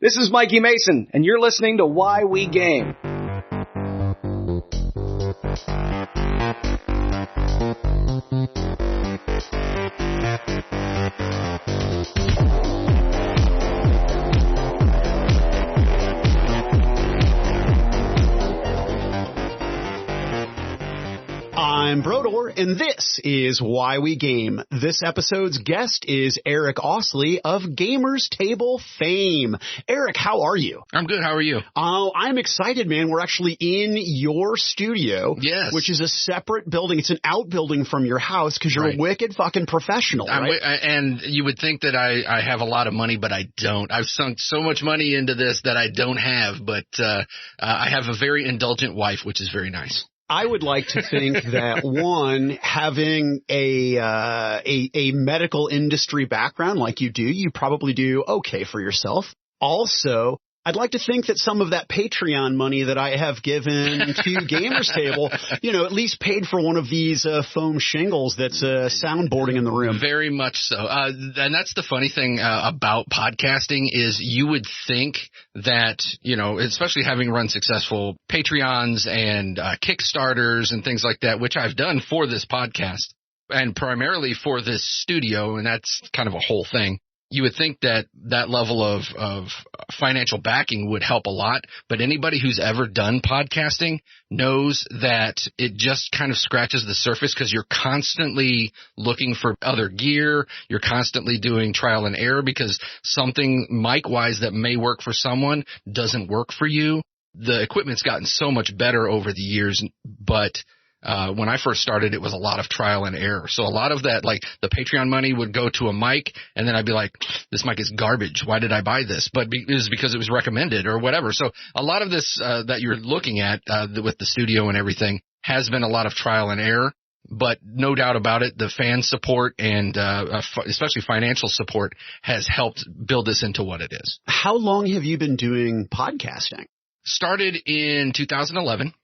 This is Mikey Mason, and you're listening to Why We Game. I'm Brodor, and this is Why We Game. This episode's guest is Eric Ausley of Gamers Table fame. Eric, how are you? I'm good. How are you? I'm excited, man. We're actually in your studio, yes, which is a separate building. It's an outbuilding from your house because you're a wicked fucking professional, right? And you would think that I have a lot of money, but I don't. I've sunk so much money into this that I don't have, but I have a very indulgent wife, which is very nice. I would like to think that, one, having a medical industry background like you do, you probably do okay for yourself. Also, I'd like to think that some of that Patreon money that I have given to Gamers Table, at least paid for one of these foam shingles that's soundboarding in the room. Very much so. And that's the funny thing about podcasting is you would think that, especially having run successful Patreons and Kickstarters and things like that, which I've done for this podcast and primarily for this studio, and that's kind of a whole thing. You would think that that level of financial backing would help a lot, but anybody who's ever done podcasting knows that it just kind of scratches the surface because you're constantly looking for other gear. You're constantly doing trial and error because something mic-wise that may work for someone doesn't work for you. The equipment's gotten so much better over the years, but when I first started, it was a lot of trial and error. So a lot of that, like the Patreon money would go to a mic, and then I'd be like, this mic is garbage. Why did I buy this? But it was because it was recommended or whatever. So a lot of this that you're looking at with the studio and everything has been a lot of trial and error. But no doubt about it, the fan support and especially financial support has helped build this into what it is. How long have you been doing podcasting? Started in 2011.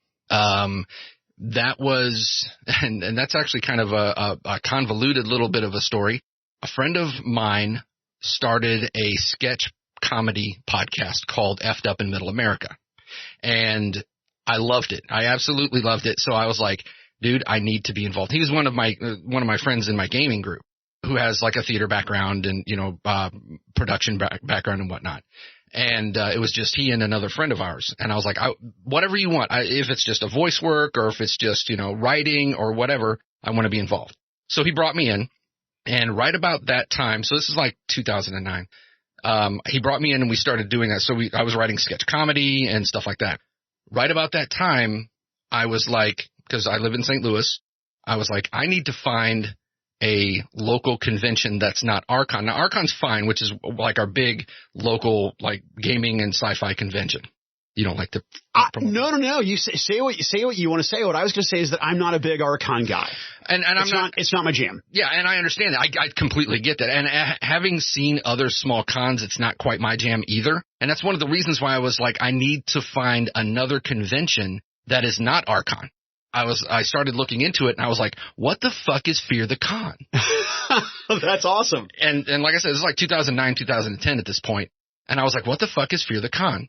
That was, and that's actually kind of a convoluted little bit of a story. A friend of mine started a sketch comedy podcast called F'd Up in Middle America. And I loved it. I absolutely loved it. So I was like, dude, I need to be involved. He was one of my friends in my gaming group who has like a theater background and, production background and whatnot. And it was just he and another friend of ours. And I was like, whatever you want, if it's just a voice work or if it's just, writing or whatever, I want to be involved. So he brought me in. And right about that time, so this is like 2009, he brought me in and we started doing that. So I was writing sketch comedy and stuff like that. Right about that time, I was like, because I live in St. Louis, I was like, I need to find a local convention that's not Archon. Now, Archon's fine, which is like our big local like gaming and sci-fi convention. You don't like to No. You say what you want to say. What I was going to say is that I'm not a big Archon guy, and it's not my jam. Yeah, and I understand that. I completely get that. And having seen other small cons, it's not quite my jam either. And that's one of the reasons why I was like, I need to find another convention that is not Archon. I started looking into it and I was like, what the fuck is Fear the Con? That's awesome. And like I said, this is like 2009, 2010 at this point. And I was like, what the fuck is Fear the Con?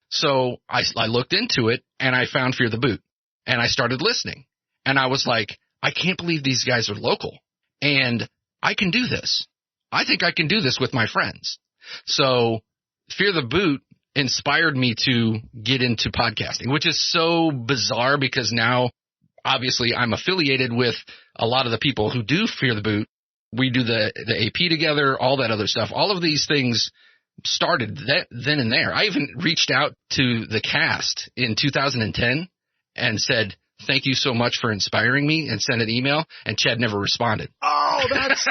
So I looked into it and I found Fear the Boot and I started listening and I was like, I can't believe these guys are local and I can do this. I think I can do this with my friends. So Fear the Boot inspired me to get into podcasting, which is so bizarre because now obviously I'm affiliated with a lot of the people who do Fear the Boot. We do the AP together, all that other stuff. All of these things started then and there. I even reached out to the cast in 2010 and said, thank you so much for inspiring me, and sent an email, and Chad never responded. Oh, that's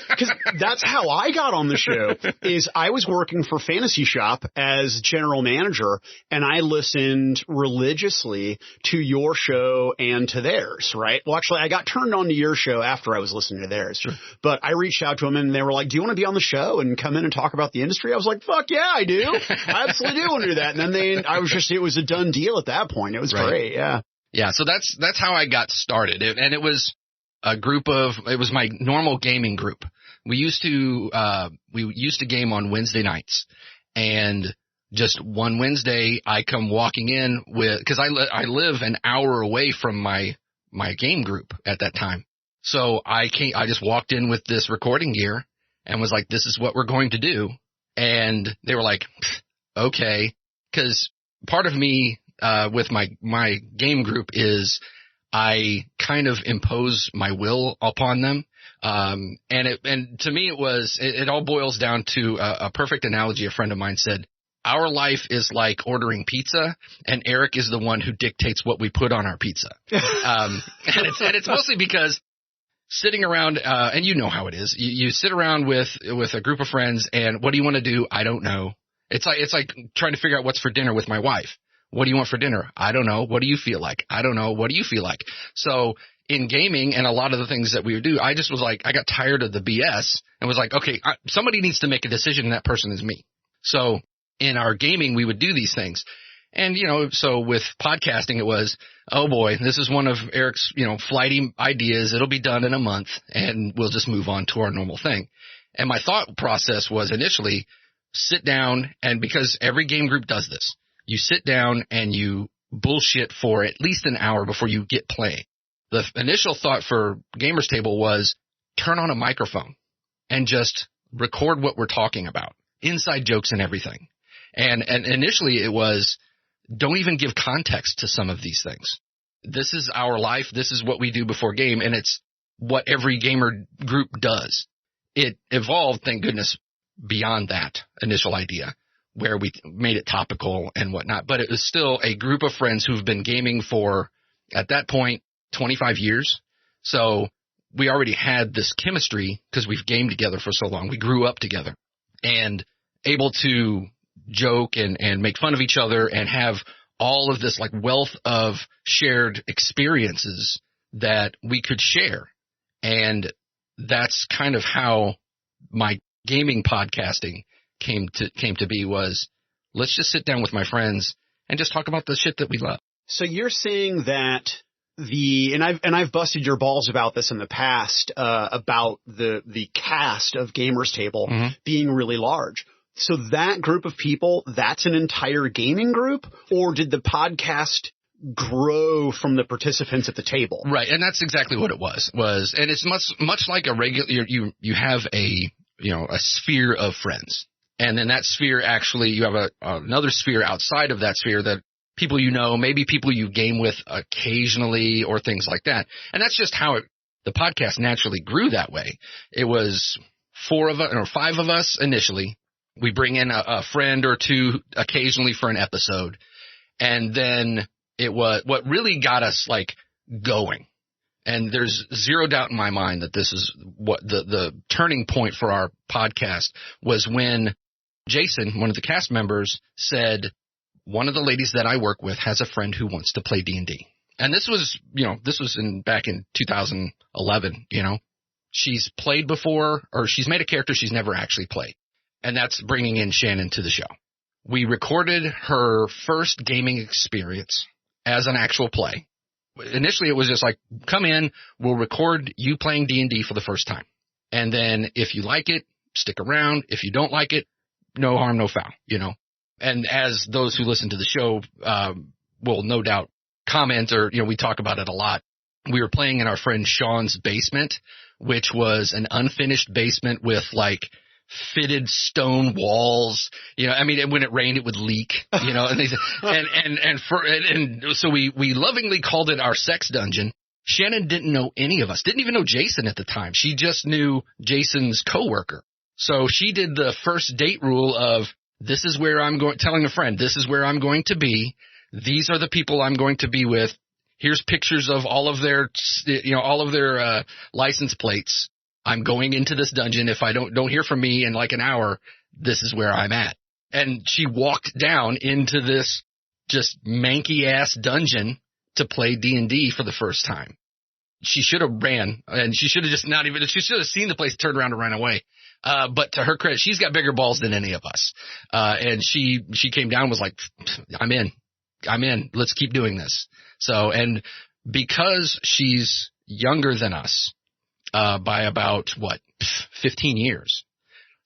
because that's how I got on the show. Is I was working for Fantasy Shop as general manager, and I listened religiously to your show and to theirs. Right? Well, actually, I got turned on to your show after I was listening to theirs. Sure. But I reached out to them, and they were like, "Do you want to be on the show and come in and talk about the industry?" I was like, "Fuck yeah, I do. I absolutely do want to do that." And then it was a done deal at that point. It was great. Yeah. Yeah, so that's how I got started, and it was it was my normal gaming group. We used to game on Wednesday nights, and just one Wednesday, I come walking in with, cause I live an hour away from my game group at that time. So I just walked in with this recording gear and was like, this is what we're going to do. And they were like, okay. Cause part of me, with my game group is I kind of impose my will upon them. And to me it all boils down to a perfect analogy. A friend of mine said, our life is like ordering pizza, and Eric is the one who dictates what we put on our pizza. And it's mostly because sitting around, and you know how it is. You sit around with a group of friends, and what do you want to do? I don't know. It's like trying to figure out what's for dinner with my wife. What do you want for dinner? I don't know. What do you feel like? I don't know. What do you feel like? So in gaming and a lot of the things that we would do, I just was like, I got tired of the BS and was like, okay, somebody needs to make a decision, and that person is me. So in our gaming, we would do these things. And, so with podcasting, it was, oh boy, this is one of Eric's, flighty ideas. It'll be done in a month, and we'll just move on to our normal thing. And my thought process was initially sit down, and because every game group does this, you sit down and you bullshit for at least an hour before you get playing. The initial thought for Gamers Table was turn on a microphone and just record what we're talking about, inside jokes and everything. And initially it was, don't even give context to some of these things. This is our life. This is what we do before game. And it's what every gamer group does. It evolved, thank goodness, beyond that initial idea where we made it topical and whatnot. But it was still a group of friends who've been gaming for, at that point, 25 years. So we already had this chemistry because we've gamed together for so long. We grew up together and able to joke and make fun of each other and have all of this like wealth of shared experiences that we could share. And that's kind of how my gaming podcasting came to be, was let's just sit down with my friends and just talk about the shit that we love. So you're saying that I've busted your balls about this in the past, about the cast of Gamers Table being really large. So that group of people, that's an entire gaming group, or did the podcast grow from the participants at the table? Right. And that's exactly what it was, and it's much like a regular, you have a sphere of friends. And then that sphere, actually, you have another sphere outside of that sphere that people maybe people you game with occasionally or things like that. And that's just how the podcast naturally grew that way. It was 4 of us or 5 of us initially. We bring in a friend or two occasionally for an episode. And then it was what really got us like going. And there's zero doubt in my mind that this is what the turning point for our podcast was when Jason, one of the cast members, said, one of the ladies that I work with has a friend who wants to play D&D. And this was back in 2011, She's played before, or she's made a character she's never actually played. And that's bringing in Shannon to the show. We recorded her first gaming experience as an actual play. Initially, it was just like, come in, we'll record you playing D&D for the first time. And then if you like it, stick around. If you don't like it, no harm, no foul, And as those who listen to the show will no doubt comment, or, we talk about it a lot. We were playing in our friend Sean's basement, which was an unfinished basement with like fitted stone walls, and when it rained, it would leak, and so we lovingly called it our sex dungeon. Shannon didn't know any of us, didn't even know Jason at the time. She just knew Jason's coworker. So she did the first date rule of, this is where I'm going, telling a friend, this is where I'm going to be. These are the people I'm going to be with. Here's pictures of all of their license plates. I'm going into this dungeon. If I don't hear from me in like an hour, this is where I'm at. And she walked down into this just manky ass dungeon to play D&D for the first time. She should have ran, and she should have just she should have seen the place, turned around and ran away. But to her credit, she's got bigger balls than any of us. And she came down and was like, I'm in. Let's keep doing this. So, and because she's younger than us, by about 15 years,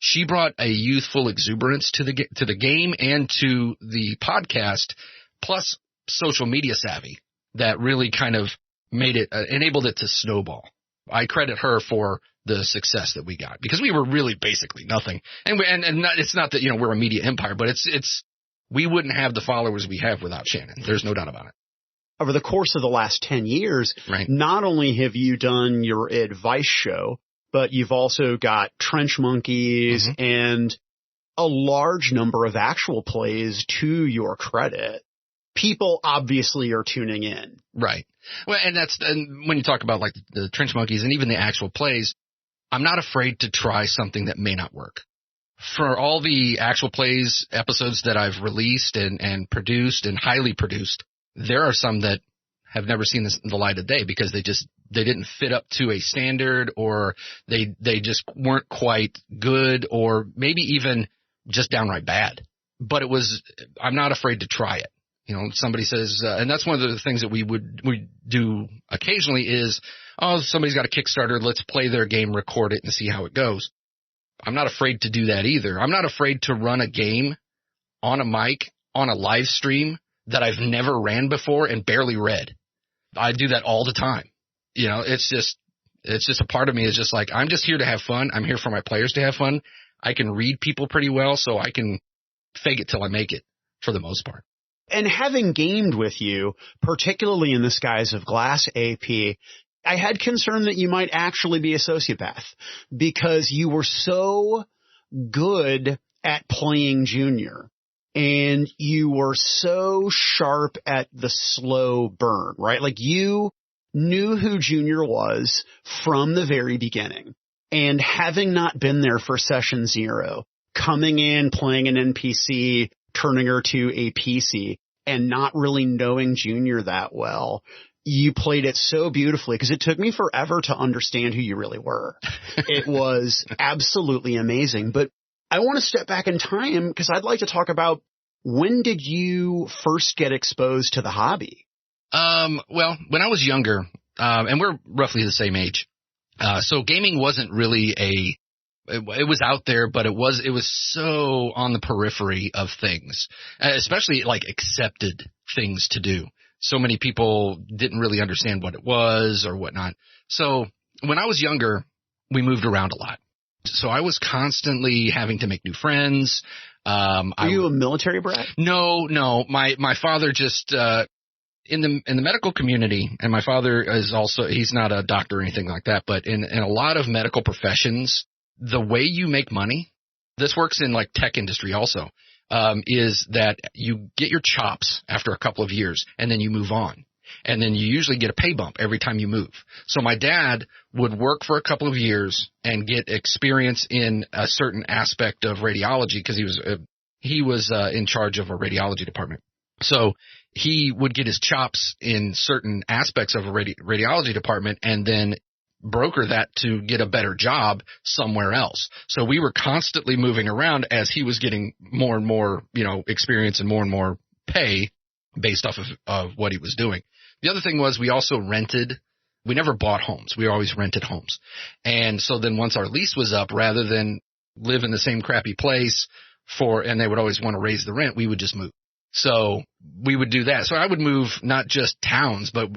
she brought a youthful exuberance to the game and to the podcast, plus social media savvy that really kind of made it, enabled it to snowball. I credit her for the success that we got because we were really basically nothing. And it's not that, we're a media empire, but we wouldn't have the followers we have without Shannon. There's no doubt about it. Over the course of the last 10 years, right, not only have you done your advice show, but you've also got Trench Monkeys and a large number of actual plays to your credit. People obviously are tuning in. Right. Well, and when you talk about like the Trench Monkeys and even the actual plays, I'm not afraid to try something that may not work. For all the actual plays episodes that I've released and produced and highly produced, there are some that have never seen the light of day because they didn't fit up to a standard, or they just weren't quite good, or maybe even just downright bad. But I'm not afraid to try it. Somebody says, and that's one of the things that we do occasionally is, somebody's got a Kickstarter, let's play their game, record it, and see how it goes. I'm not afraid to do that either. I'm not afraid to run a game on a mic, on a live stream that I've never ran before and barely read. I do that all the time. It's just a part of me is just like, I'm just here to have fun. I'm here for my players to have fun. I can read people pretty well, so I can fake it till I make it for the most part. And having gamed with you, particularly in the Skies of Glass AP, I had concern that you might actually be a sociopath because you were so good at playing Junior and you were so sharp at the slow burn, right? Like you knew who Junior was from the very beginning, and having not been there for session 0, coming in, playing an NPC, turning her to a PC, and not really knowing Junior that well, you played it so beautifully because it took me forever to understand who you really were. It was absolutely amazing. But I want to step back in time because I'd like to talk about, when did you first get exposed to the hobby? Well, when I was younger, and we're roughly the same age, so gaming wasn't really it was out there, but it was so on the periphery of things, especially like accepted things to do. So many people didn't really understand what it was or whatnot. So when I was younger, we moved around a lot. So I was constantly having to make new friends. Were you a military brat? No. My father just, in the medical community, and my father is also, he's not a doctor or anything like that, but in a lot of medical professions, the way you make money, this works in like tech industry also, is that you get your chops after a couple of years and then you move on. And then you usually get a pay bump every time you move. So my dad would work for a couple of years and get experience in a certain aspect of radiology because he was in charge of a radiology department. So he would get his chops in certain aspects of a radiology department and then broker that to get a better job somewhere else. So we were constantly moving around as he was getting more and more, experience and more pay based off of what he was doing. The other thing was we also rented. We never bought homes. We always rented homes. And so then once our lease was up, rather than live in the same crappy place and they would always want to raise the rent, we would just move. So we would do that. So I would move not just towns, but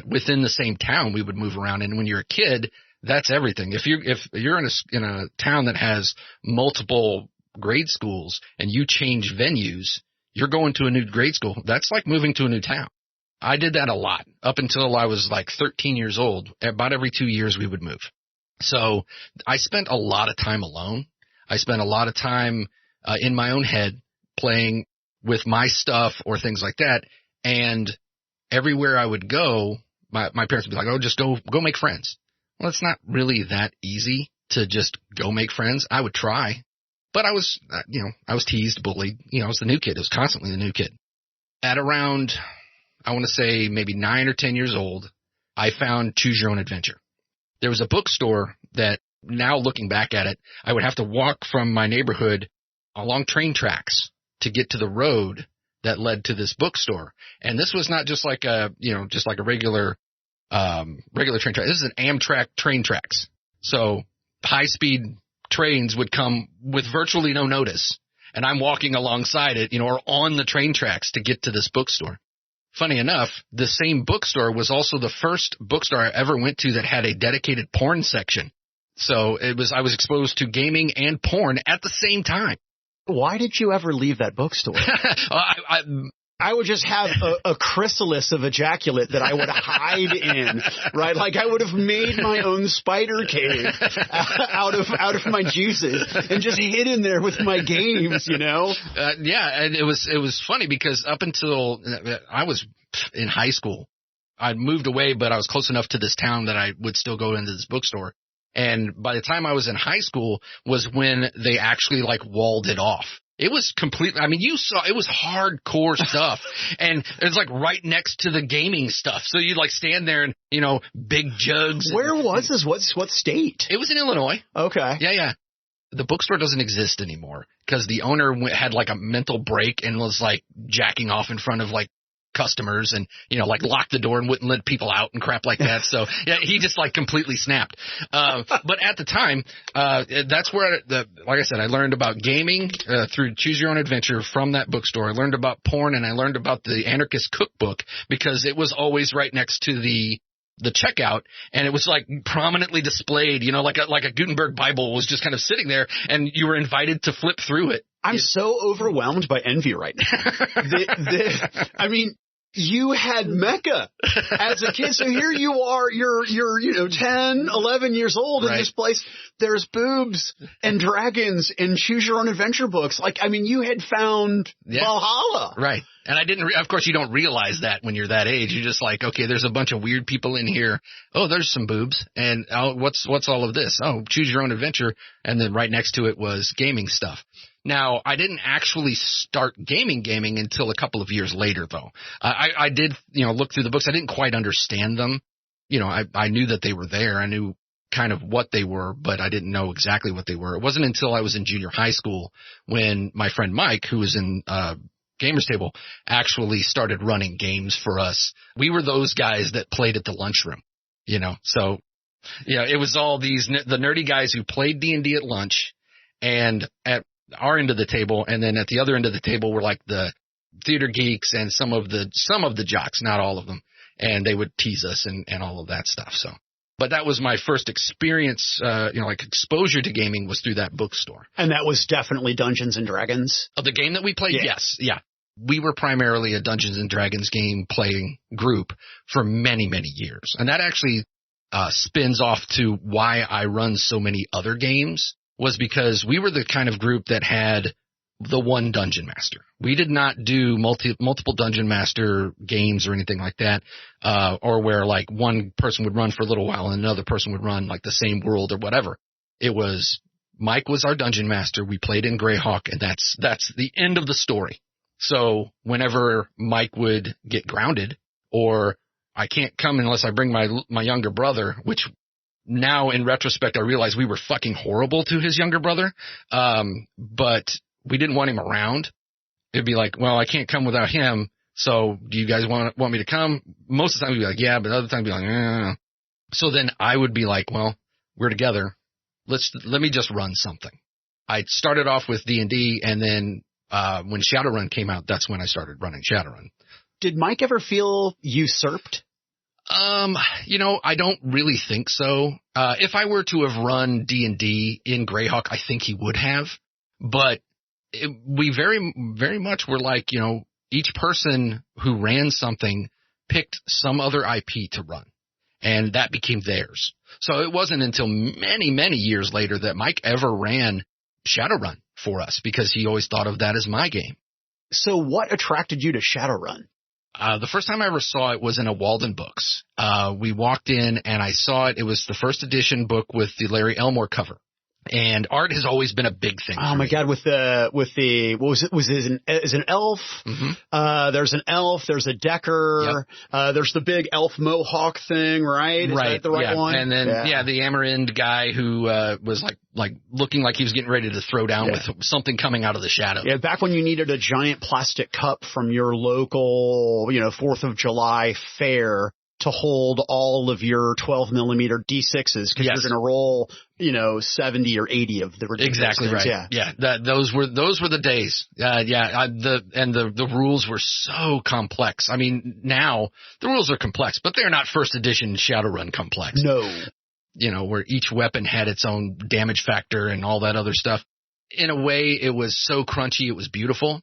within the same town, we would move around. And when you're a kid, that's everything. If you're in a town that has multiple grade schools and you change venues, you're going to a new grade school. That's like moving to a new town. I did that a lot up until I was like 13 years old. About every 2 years we would move. So I spent a lot of time alone. I spent a lot of time in my own head playing with my stuff or things like that. And everywhere I would go, my parents would be like, oh, just go make friends. Well, it's not really that easy to just go make friends. I would try, but I was teased, bullied. I was the new kid. It was constantly the new kid. At around, I want to say maybe 9 or 10 years old, I found Choose Your Own Adventure. There was a bookstore that, now looking back at it, I would have to walk from my neighborhood along train tracks to get to the road that led to this bookstore. And this was not just like a regular train track. This is an Amtrak train tracks. So high speed trains would come with virtually no notice, and I'm walking alongside it, or on the train tracks to get to this bookstore. Funny enough, the same bookstore was also the first bookstore I ever went to that had a dedicated porn section. So I was exposed to gaming and porn at the same time. Why did you ever leave that bookstore? I would just have a chrysalis of ejaculate that I would hide in, right? Like I would have made my own spider cave out of my juices and just hid in there with my games, Yeah, and it was funny because up until I was in high school, I'd moved away, but I was close enough to this town that I would still go into this bookstore. And by the time I was in high school was when they actually walled it off. It was completely, you saw, it was hardcore stuff. And it was right next to the gaming stuff. So you'd stand there and, big jugs. Where was this? What state? It was in Illinois. Okay. Yeah. The bookstore doesn't exist anymore because the owner had a mental break and was jacking off in front of customers and, locked the door and wouldn't let people out and crap like that. So yeah, he just completely snapped. But at the time, that's where like I said, I learned about gaming, through Choose Your Own Adventure from that bookstore. I learned about porn and I learned about the Anarchist Cookbook because it was always right next to the checkout, and it was prominently displayed, like a Gutenberg Bible was just kind of sitting there and you were invited to flip through it. I'm so overwhelmed by envy right now. You had Mecca as a kid. So here you are, you're 10, 11 years old in this place. There's boobs and dragons and Choose Your Own Adventure books. You had found Valhalla. Right. And I didn't, of course you don't realize that when you're that age. You're just okay, there's a bunch of weird people in here. Oh, there's some boobs. And what's all of this? Oh, Choose Your Own Adventure. And then right next to it was gaming stuff. Now, I didn't actually start gaming until a couple of years later, though. I did, look through the books. I didn't quite understand them. I knew that they were there. I knew kind of what they were, but I didn't know exactly what they were. It wasn't until I was in junior high school when my friend Mike, who was in Gamers Table, actually started running games for us. We were those guys that played at the lunchroom, So, it was all the nerdy guys who played D&D at lunch, and at our end of the table, and then at the other end of the table were the theater geeks and some of the jocks, not all of them, and they would tease us and all of that stuff. So, but that was my first experience, exposure to gaming was through that bookstore. And that was definitely Dungeons and Dragons. Oh, the game that we played, yes, yeah. We were primarily a Dungeons and Dragons game playing group for many, many years, and that actually spins off to why I run so many other games. Was because we were the kind of group that had the one dungeon master. We did not do multiple dungeon master games or anything like that, or where one person would run for a little while and another person would run the same world or whatever. It was Mike was our dungeon master. We played in Greyhawk, and that's the end of the story. So whenever Mike would get grounded, or I can't come unless I bring my younger brother, which now in retrospect I realize we were fucking horrible to his younger brother, but we didn't want him around. It'd be well, I can't come without him, so do you guys want me to come? Most of the time we'd be yeah, but other times we'd be So then I would be well, we're together. Let me just run something. I started off with D&D, and then when Shadowrun came out, that's when I started running Shadowrun. Did Mike ever feel usurped? I don't really think so. If I were to have run D&D in Greyhawk, I think he would have. But we very, very much were each person who ran something picked some other IP to run, and that became theirs. So it wasn't until many, many years later that Mike ever ran Shadowrun for us, because he always thought of that as my game. So what attracted you to Shadowrun? The first time I ever saw it was in a Walden Books. We walked in and I saw it. It was the first edition book with the Larry Elmore cover. And art has always been a big thing. Oh my God. With the, what was it? Was it an elf? Mm-hmm. There's an elf. There's a Decker. Yep. There's the big elf mohawk thing, right? Is that the right one? And then, the Amarind guy who, was like looking like he was getting ready to throw down with something coming out of the shadow. Yeah. Back when you needed a giant plastic cup from your local, 4th of July fair to hold all of your 12 millimeter D6s because you're going to roll, 70 or 80 of the ridiculous exactly things. right. Yeah. Those were the days. The rules were so complex. I mean, now the rules are complex, but they're not first edition Shadowrun complex. No. Where each weapon had its own damage factor and all that other stuff. In a way, it was so crunchy, it was beautiful.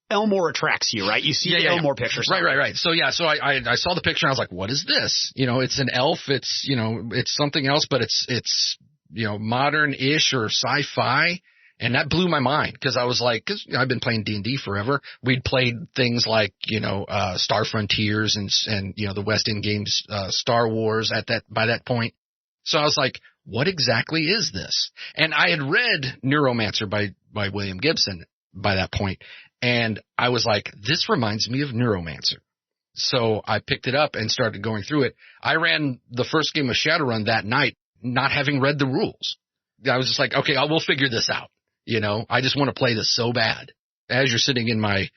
Elmore attracts you, right? You see the Elmore picture. Right. So I saw the picture and I was like, what is this? It's an elf. It's, it's something else, but it's, modern-ish or sci-fi. And that blew my mind because I was like, because I've been playing D&D forever. We'd played things like, Star Frontiers and the West End games, Star Wars by that point. So I was like, what exactly is this? And I had read Neuromancer by William Gibson by that point. And I was like, this reminds me of Neuromancer. So I picked it up and started going through it. I ran the first game of Shadowrun that night, not having read the rules. I was just like, okay, I will figure this out. I just want to play this so bad. As you're sitting in my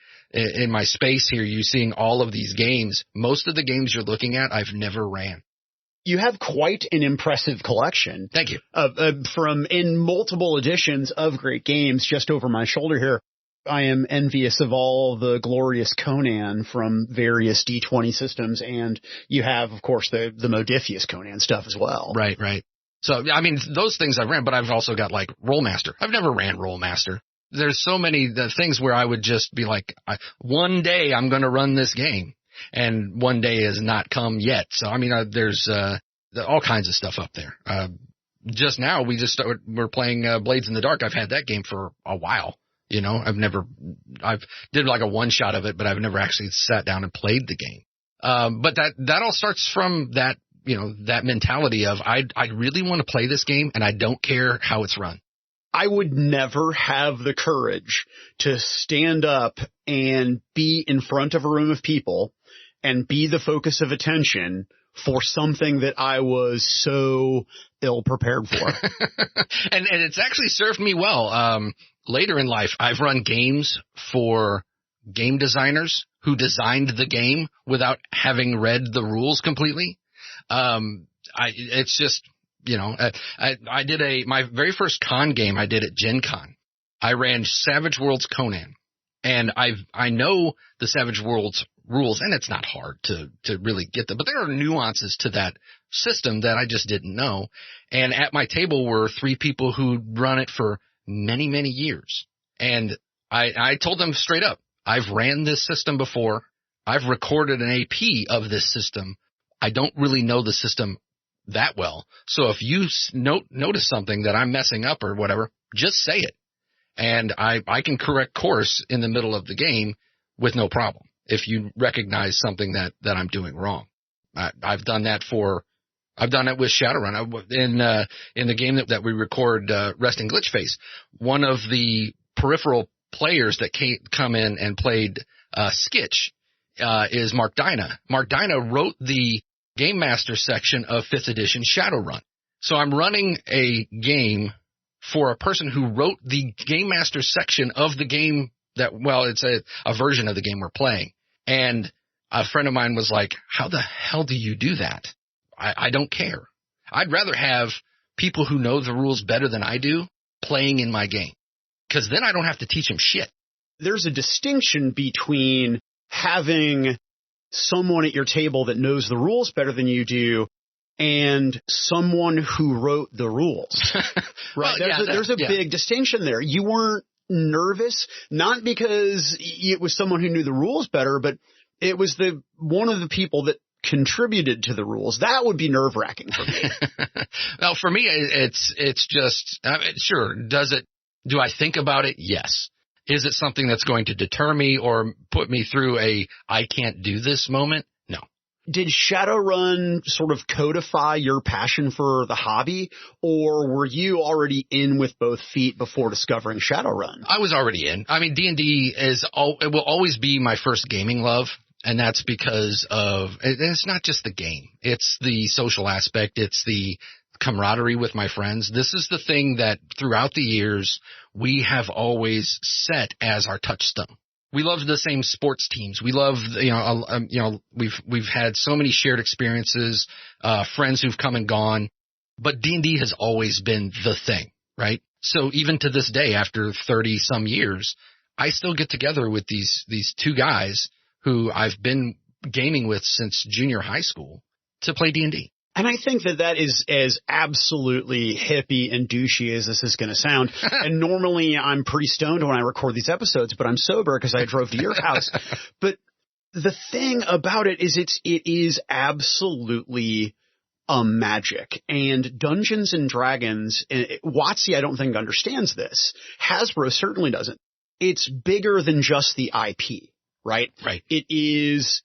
space here, you're seeing all of these games. Most of the games you're looking at, I've never ran. You have quite an impressive collection. Thank you. From in multiple editions of great games just over my shoulder here. I am envious of all the glorious Conan from various D20 systems, and you have, of course, the modifius Conan stuff as well. Right. So, I mean, those things I've ran, but I've also got, like, Rollmaster. I've never ran Rollmaster. There's so many things where I would just be like, one day I'm going to run this game, and one day has not come yet. So, I mean, there's all kinds of stuff up there. Just now, we're playing Blades in the Dark. I've had that game for a while. I've did like a one shot of it, but I've never actually sat down and played the game. But that all starts from that, that mentality of I really want to play this game and I don't care how it's run. I would never have the courage to stand up and be in front of a room of people and be the focus of attention for something that I was so ill prepared for. and it's actually served me well. Later in life, I've run games for game designers who designed the game without having read the rules completely. It's just, I did my very first con game I did at Gen Con. I ran Savage Worlds Conan, and I know the Savage Worlds rules, and it's not hard to really get them, but there are nuances to that system that I just didn't know. And at my table were 3 people who'd run it for many, many years. And I told them straight up, I've ran this system before. I've recorded an AP of this system. I don't really know the system that well. So if you notice something that I'm messing up or whatever, just say it. And I can correct course in the middle of the game with no problem if you recognize something that I'm doing wrong. I've done that with Shadowrun. In the game that we record, Resting Glitch Face, one of the peripheral players that come in and played Skitch is Mark Dyna. Mark Dyna wrote the Game Master section of 5th edition Shadowrun. So I'm running a game for a person who wrote the Game Master section of the game it's a version of the game we're playing. And a friend of mine was like, how the hell do you do that? I don't care. I'd rather have people who know the rules better than I do playing in my game, because then I don't have to teach them shit. There's a distinction between having someone at your table that knows the rules better than you do and someone who wrote the rules. Right? Well, there's a big distinction there. You weren't nervous, not because it was someone who knew the rules better, but it was one of the people that contributed to the rules. That would be nerve-wracking for me. Well, for me, it's just, sure, do I think about it? Yes. Is it something that's going to deter me or put me through I can't do this moment? No. Did Shadowrun sort of codify your passion for the hobby, or were you already in with both feet before discovering Shadowrun? I was already in. I mean, D&D it will always be my first gaming love. And that's because it's not just the game. It's the social aspect. It's the camaraderie with my friends. This is the thing that throughout the years we have always set as our touchstone. We love the same sports teams. We love, we've had so many shared experiences, friends who've come and gone, but D&D has always been the thing, right? So even to this day, after 30 some years, I still get together with these two guys who I've been gaming with since junior high school to play D&D. And I think that is as absolutely hippie and douchey as this is going to sound. And normally I'm pretty stoned when I record these episodes, but I'm sober because I drove to your house. But the thing about it is it is absolutely a magic. And Dungeons and Dragons, WotC I don't think understands this. Hasbro certainly doesn't. It's bigger than just the IP. Right? Right. It's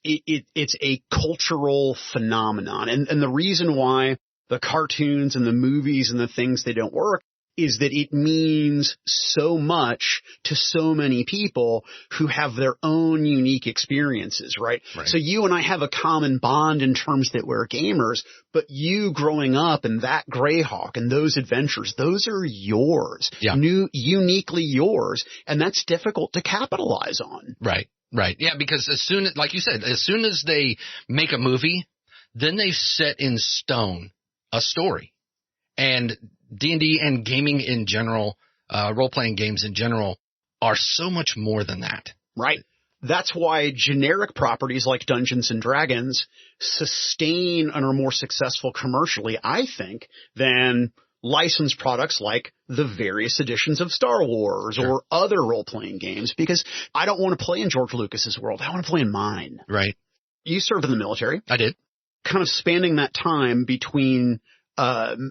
a cultural phenomenon. And the reason why the cartoons and the movies and the things, they don't work is that it means so much to so many people who have their own unique experiences, right? So you and I have a common bond in terms that we're gamers, but you growing up and that Greyhawk and those adventures, those are yours. Yeah. Uniquely yours. And that's difficult to capitalize on. Right. Right. Yeah, because like you said, as soon as they make a movie, then they've set in stone a story. And D&D and gaming in general, role-playing games in general, are so much more than that. Right. That's why generic properties like Dungeons and Dragons sustain and are more successful commercially, I think, than licensed products like the various editions of Star Wars or other role-playing games, because I don't want to play in George Lucas's world. I want to play in mine. Right. You served in the military. I did. Kind of spanning that time between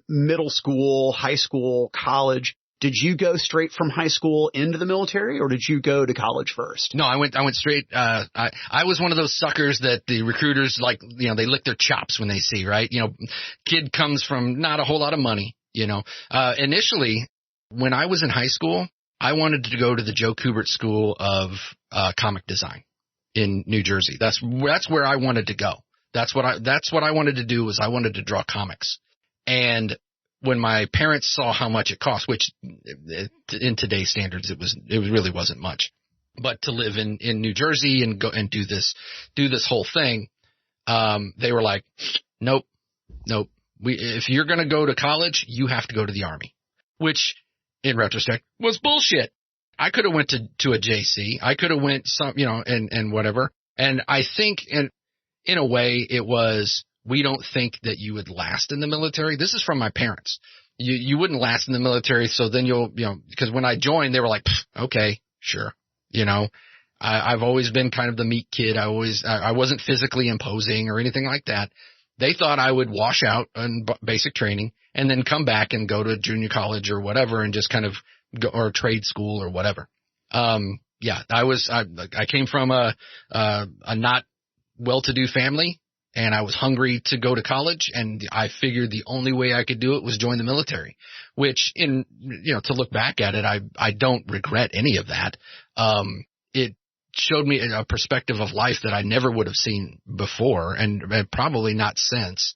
middle school, high school, college. Did you go straight from high school into the military, or did you go to college first? No, I went straight. I was one of those suckers that the recruiters, they lick their chops when they see, right? Kid comes from not a whole lot of money. Initially, when I was in high school, I wanted to go to the Joe Kubert School of Comic Design in New Jersey. That's where I wanted to go. That's what I wanted to do, was I wanted to draw comics. And when my parents saw how much it cost, which in today's standards, it really wasn't much, but to live in New Jersey and go and do this whole thing, they were like, nope. If you're going to go to college, you have to go to the Army, which in retrospect was bullshit. I could have went to a JC. I could have went and whatever. And I think in a way it was, we don't think that you would last in the military. This is from my parents. You wouldn't last in the military. So then because when I joined, they were like, okay, sure. I've always been kind of the meek kid. I wasn't physically imposing or anything like that. They thought I would wash out on basic training and then come back and go to junior college or whatever and just kind of go, or trade school or whatever. I came from a not well-to-do family, and I was hungry to go to college, and I figured the only way I could do it was join the military, which to look back at it, I don't regret any of that. It showed me a perspective of life that I never would have seen before, and probably not since.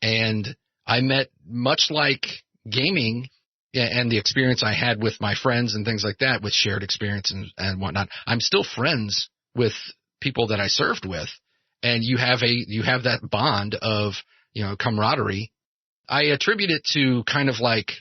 And I met, much like gaming and the experience I had with my friends and things like that, with shared experience and whatnot, I'm still friends with people that I served with. And you have that bond of, camaraderie. I attribute it to kind of like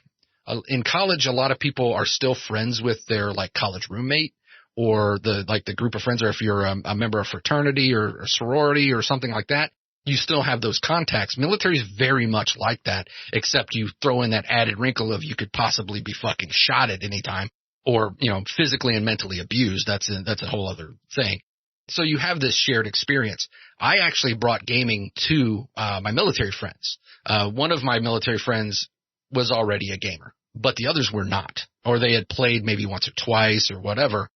in college, a lot of people are still friends with their college roommate, or the group of friends, or if you're a member of fraternity or a sorority or something like that, you still have those contacts. Military is very much like that, except you throw in that added wrinkle of you could possibly be fucking shot at any time, or, physically and mentally abused. That's a whole other thing. So you have this shared experience. I actually brought gaming to my military friends. One of my military friends was already a gamer, but the others were not, or they had played maybe once or twice or whatever.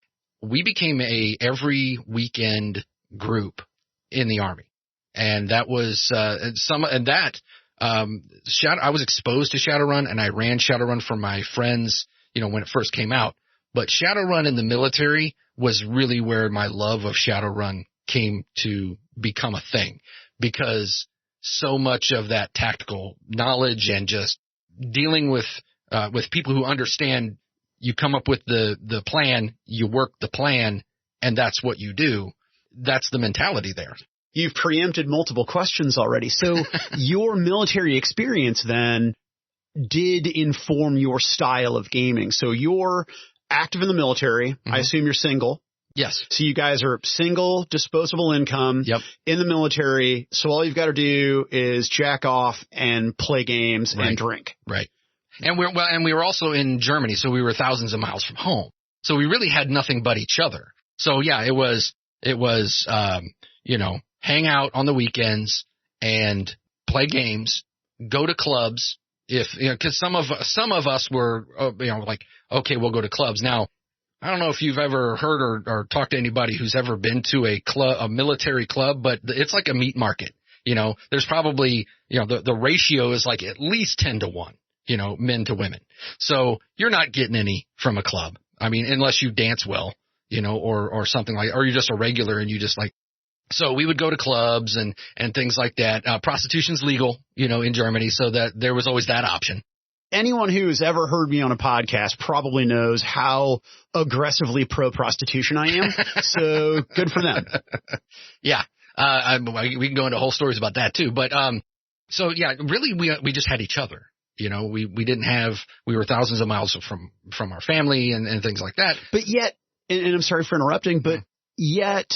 We became a every weekend group in the Army. And that was, I was exposed to Shadowrun, and I ran Shadowrun for my friends, when it first came out. But Shadowrun in the military was really where my love of Shadowrun came to become a thing, because so much of that tactical knowledge and just dealing with people who understand, you come up with the plan, you work the plan, and that's what you do. That's the mentality there. You've preempted multiple questions already. So your military experience then did inform your style of gaming. So you're active in the military. I assume you're single. Yes. So you guys are single, disposable income in the military. So all you've got to do is jack off and play games and drink. Right. And we were also in Germany, so we were thousands of miles from home. So we really had nothing but each other. So yeah, it was hang out on the weekends and play games, go to clubs. Cause some of us were, like, okay, we'll go to clubs. Now, I don't know if you've ever heard or talked to anybody who's ever been to a military club, but it's like a meat market. There's probably, the ratio is like at least 10 to 1, men to women. So you're not getting any from a club. I mean, unless you dance well, or something or you're just a regular and you just like. So we would go to clubs and things like that. Prostitution's legal, in Germany, so that there was always that option. Anyone who's ever heard me on a podcast probably knows how aggressively pro-prostitution I am. So good for them. Yeah. We can go into whole stories about that too. But, so yeah, really we just had each other. We were thousands of miles from our family and things like that. But yet, and I'm sorry for interrupting, but yet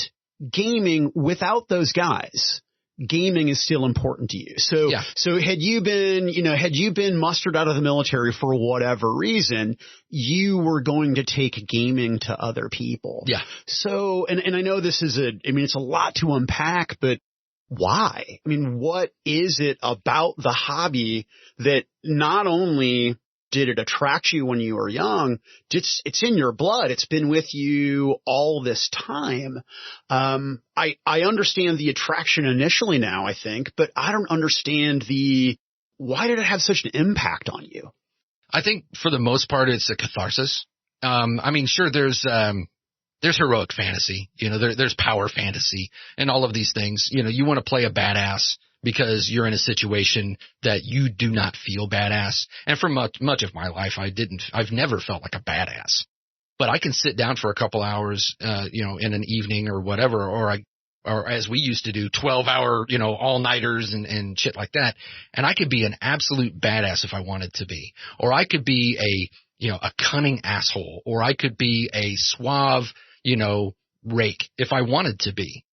gaming without those guys, gaming is still important to you. So had you been mustered out of the military for whatever reason, you were going to take gaming to other people. Yeah. So, and I know this is it's a lot to unpack, but why? I mean, what is it about the hobby that not only did it attract you when you were young? It's in your blood. It's been with you all this time. I understand the attraction initially now, I think, but I don't understand why did it have such an impact on you? I think for the most part, it's a catharsis. Sure, there's heroic fantasy, there's power fantasy and all of these things. You want to play a badass because you're in a situation that you do not feel badass. And for much of my life, I've never felt like a badass, but I can sit down for a couple hours, in an evening or whatever, or as we used to do 12-hour, all-nighters and shit like that. And I could be an absolute badass if I wanted to be, or I could be a cunning asshole, or I could be a suave, rake if I wanted to be.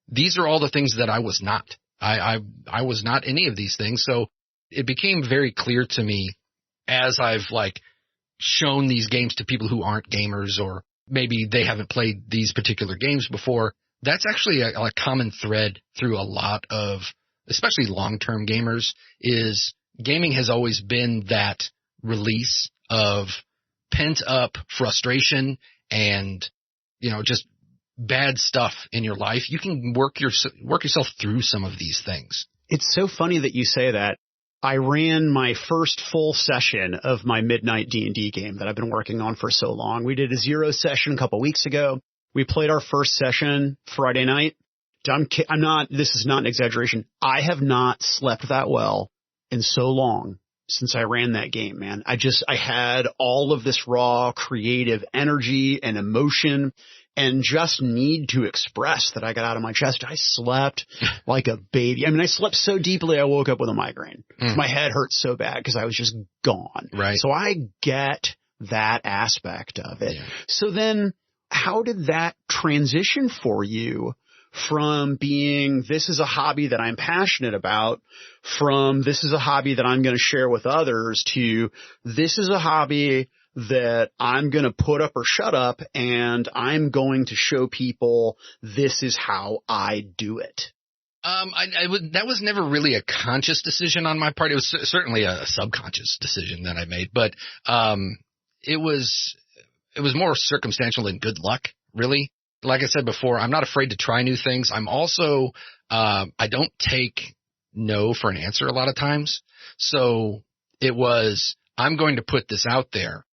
These are all the things that I was not. I was not any of these things. So it became very clear to me as I've shown these games to people who aren't gamers, or maybe they haven't played these particular games before. That's actually a common thread through a lot of, especially long-term gamers, is gaming has always been that release of pent up frustration and, just bad stuff in your life. You can work yourself through some of these things. It's so funny that you say that. I ran my first full session of my midnight D&D game that I've been working on for so long. We did a 0 session a couple weeks ago. We played our first session Friday night. This is not an exaggeration. I have not slept that well in so long since I ran that game, man. I had all of this raw creative energy and emotion and just need to express that I got out of my chest. I slept like a baby. I slept so deeply I woke up with a migraine. My head hurt so bad because I was just gone. Right. So I get that aspect of it. Yeah. So then how did that transition for you from being, this is a hobby that I'm passionate about, from this is a hobby that I'm going to share with others, to this is a hobby that I'm going to put up or shut up and I'm going to show people this is how I do it? That was never really a conscious decision on my part. It was certainly a subconscious decision that I made, but it was more circumstantial than good luck, really. Like I said before, I'm not afraid to try new things. I'm also, I don't take no for an answer a lot of times. So it was, I'm going to put this out there.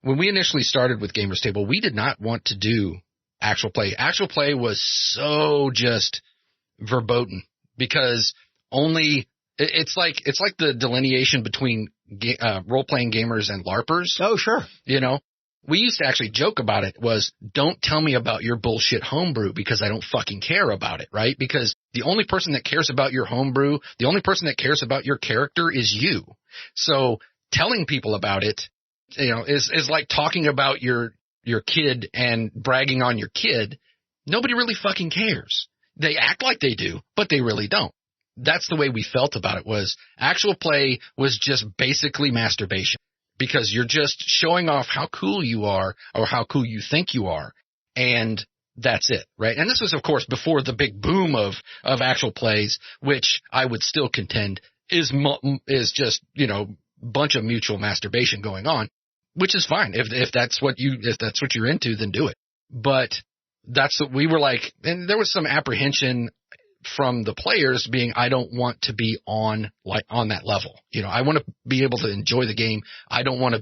When we initially started with Gamers Table, we did not want to do actual play. Actual play was so just verboten because it's like the delineation between role-playing gamers and LARPers. Oh, sure. we used to actually joke about it was, don't tell me about your bullshit homebrew because I don't fucking care about it, right? Because the only person that cares about your homebrew, the only person that cares about your character is you. So telling people about it, is like talking about your kid and bragging on your kid. Nobody really fucking cares. They act like they do, but they really don't. That's the way we felt about it. Was actual play was just basically masturbation, because you're just showing off how cool you are or how cool you think you are. And that's it, right? And this was, of course, before the big boom of actual plays, which I would still contend is just, bunch of mutual masturbation going on, which is fine. If that's what you're into, then do it. But that's what we were like, and there was some apprehension from the players being, I don't want to be on that level. I want to be able to enjoy the game. I don't want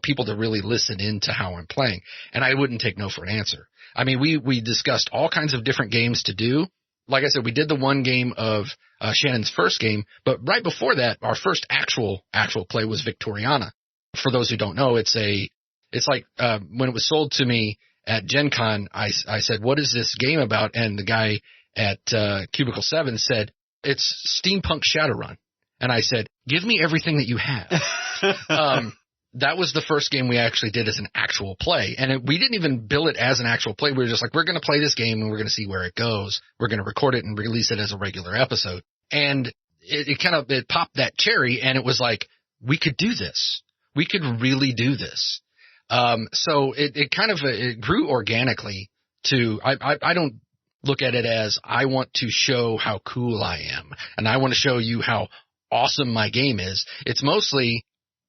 people to really listen into how I'm playing. And I wouldn't take no for an answer. I mean, we discussed all kinds of different games to do. Like I said, we did the one game of Shannon's first game, but right before that, our first actual play was Victoriana. For those who don't know, it's like when it was sold to me at Gen Con, I said, what is this game about? And the guy at Cubicle 7 said, it's steampunk Shadowrun. And I said, give me everything that you have. That was the first game we actually did as an actual play. And we didn't even bill it as an actual play. We were just like, we're going to play this game and we're going to see where it goes. We're going to record it and release it as a regular episode. And it popped that cherry, and it was like, we could do this. We could really do this. So it grew organically to, I don't look at it as I want to show how cool I am and I want to show you how awesome my game is. It's mostly,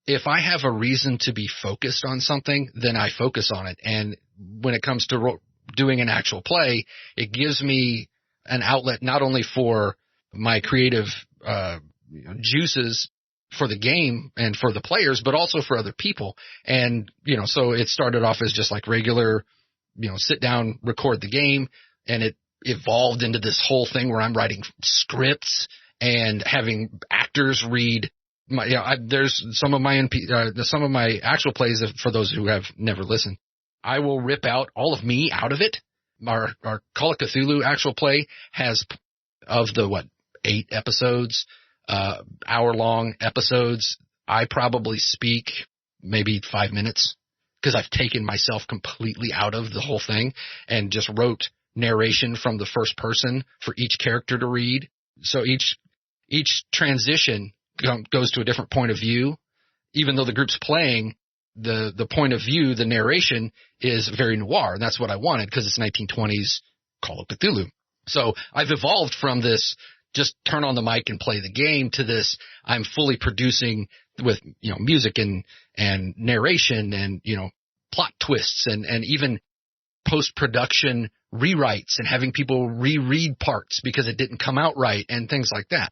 if I have a reason to be focused on something, then I focus on it. And when it comes to doing an actual play, it gives me an outlet not only for my creative juices for the game and for the players, but also for other people. And, so it started off as just like regular, sit down, record the game, and it evolved into this whole thing where I'm writing scripts and having actors read. There's some of my actual plays, for those who have never listened, I will rip out all of me out of it. Our Call of Cthulhu actual play has, of the 8 episodes, hour-long episodes, I probably speak maybe 5 minutes because I've taken myself completely out of the whole thing and just wrote narration from the first person for each character to read. So each transition goes to a different point of view. Even though the group's playing, the point of view, the narration is very noir, and that's what I wanted because it's 1920s Call of Cthulhu. So I've evolved from this just turn on the mic and play the game to this I'm fully producing with music and narration and plot twists and even post-production rewrites and having people reread parts because it didn't come out right and things like that.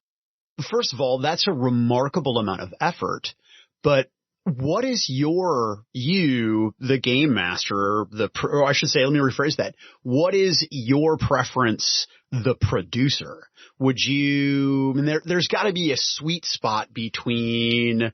First of all, that's a remarkable amount of effort, but what is the game master, or I should say, let me rephrase that. What is your preference, the producer? There's got to be a sweet spot between,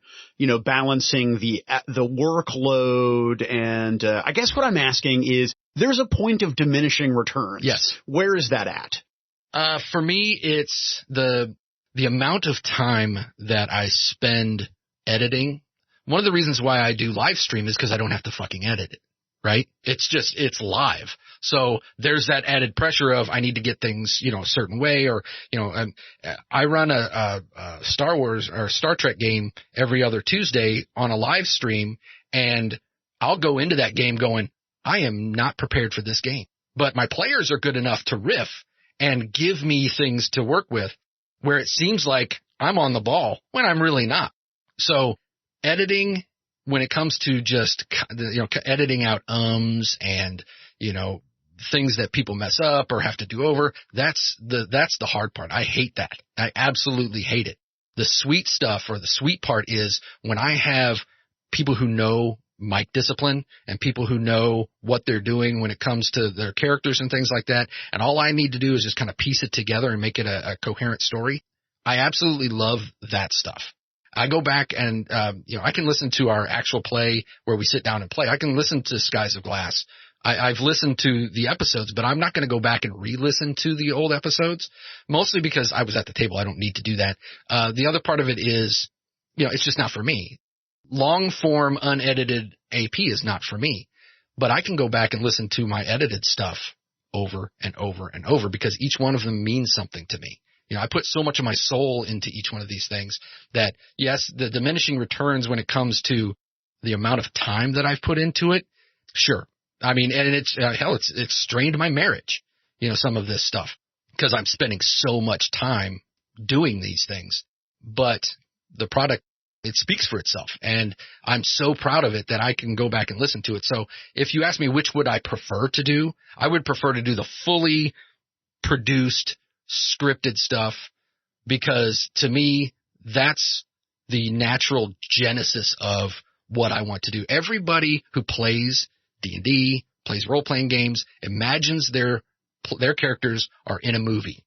balancing the workload and, I guess what I'm asking is, there's a point of diminishing returns. Yes. Where is that at? For me, it's the amount of time that I spend editing. One of the reasons why I do live stream is because I don't have to fucking edit it, right? It's live. So there's that added pressure of I need to get things, a certain way, or, I run a Star Wars or Star Trek game every other Tuesday on a live stream, and I'll go into that game going, I am not prepared for this game, but my players are good enough to riff and give me things to work with where it seems like I'm on the ball when I'm really not. So editing, when it comes to just, editing out ums and, things that people mess up or have to do over, that's the hard part. I hate that. I absolutely hate it. The sweet stuff, or the sweet part, is when I have people who know mic discipline and people who know what they're doing when it comes to their characters and things like that, and all I need to do is just kind of piece it together and make it a coherent story. I absolutely love that stuff. I go back and, I can listen to our actual play where we sit down and play. I can listen to Skies of Glass. I've listened to the episodes, but I'm not going to go back and re-listen to the old episodes, mostly because I was at the table. I don't need to do that. The other part of it is, it's just not for me. Long form, unedited AP is not for me, but I can go back and listen to my edited stuff over and over and over because each one of them means something to me. I put so much of my soul into each one of these things that, yes, the diminishing returns when it comes to the amount of time that I've put into it, sure. I mean, and it's strained my marriage, some of this stuff, because I'm spending so much time doing these things. But the product, it speaks for itself, and I'm so proud of it that I can go back and listen to it. So if you ask me which would I prefer to do, I would prefer to do the fully produced, scripted stuff, because to me, that's the natural genesis of what I want to do. Everybody who plays D&D, plays role-playing games, imagines their characters are in a movie.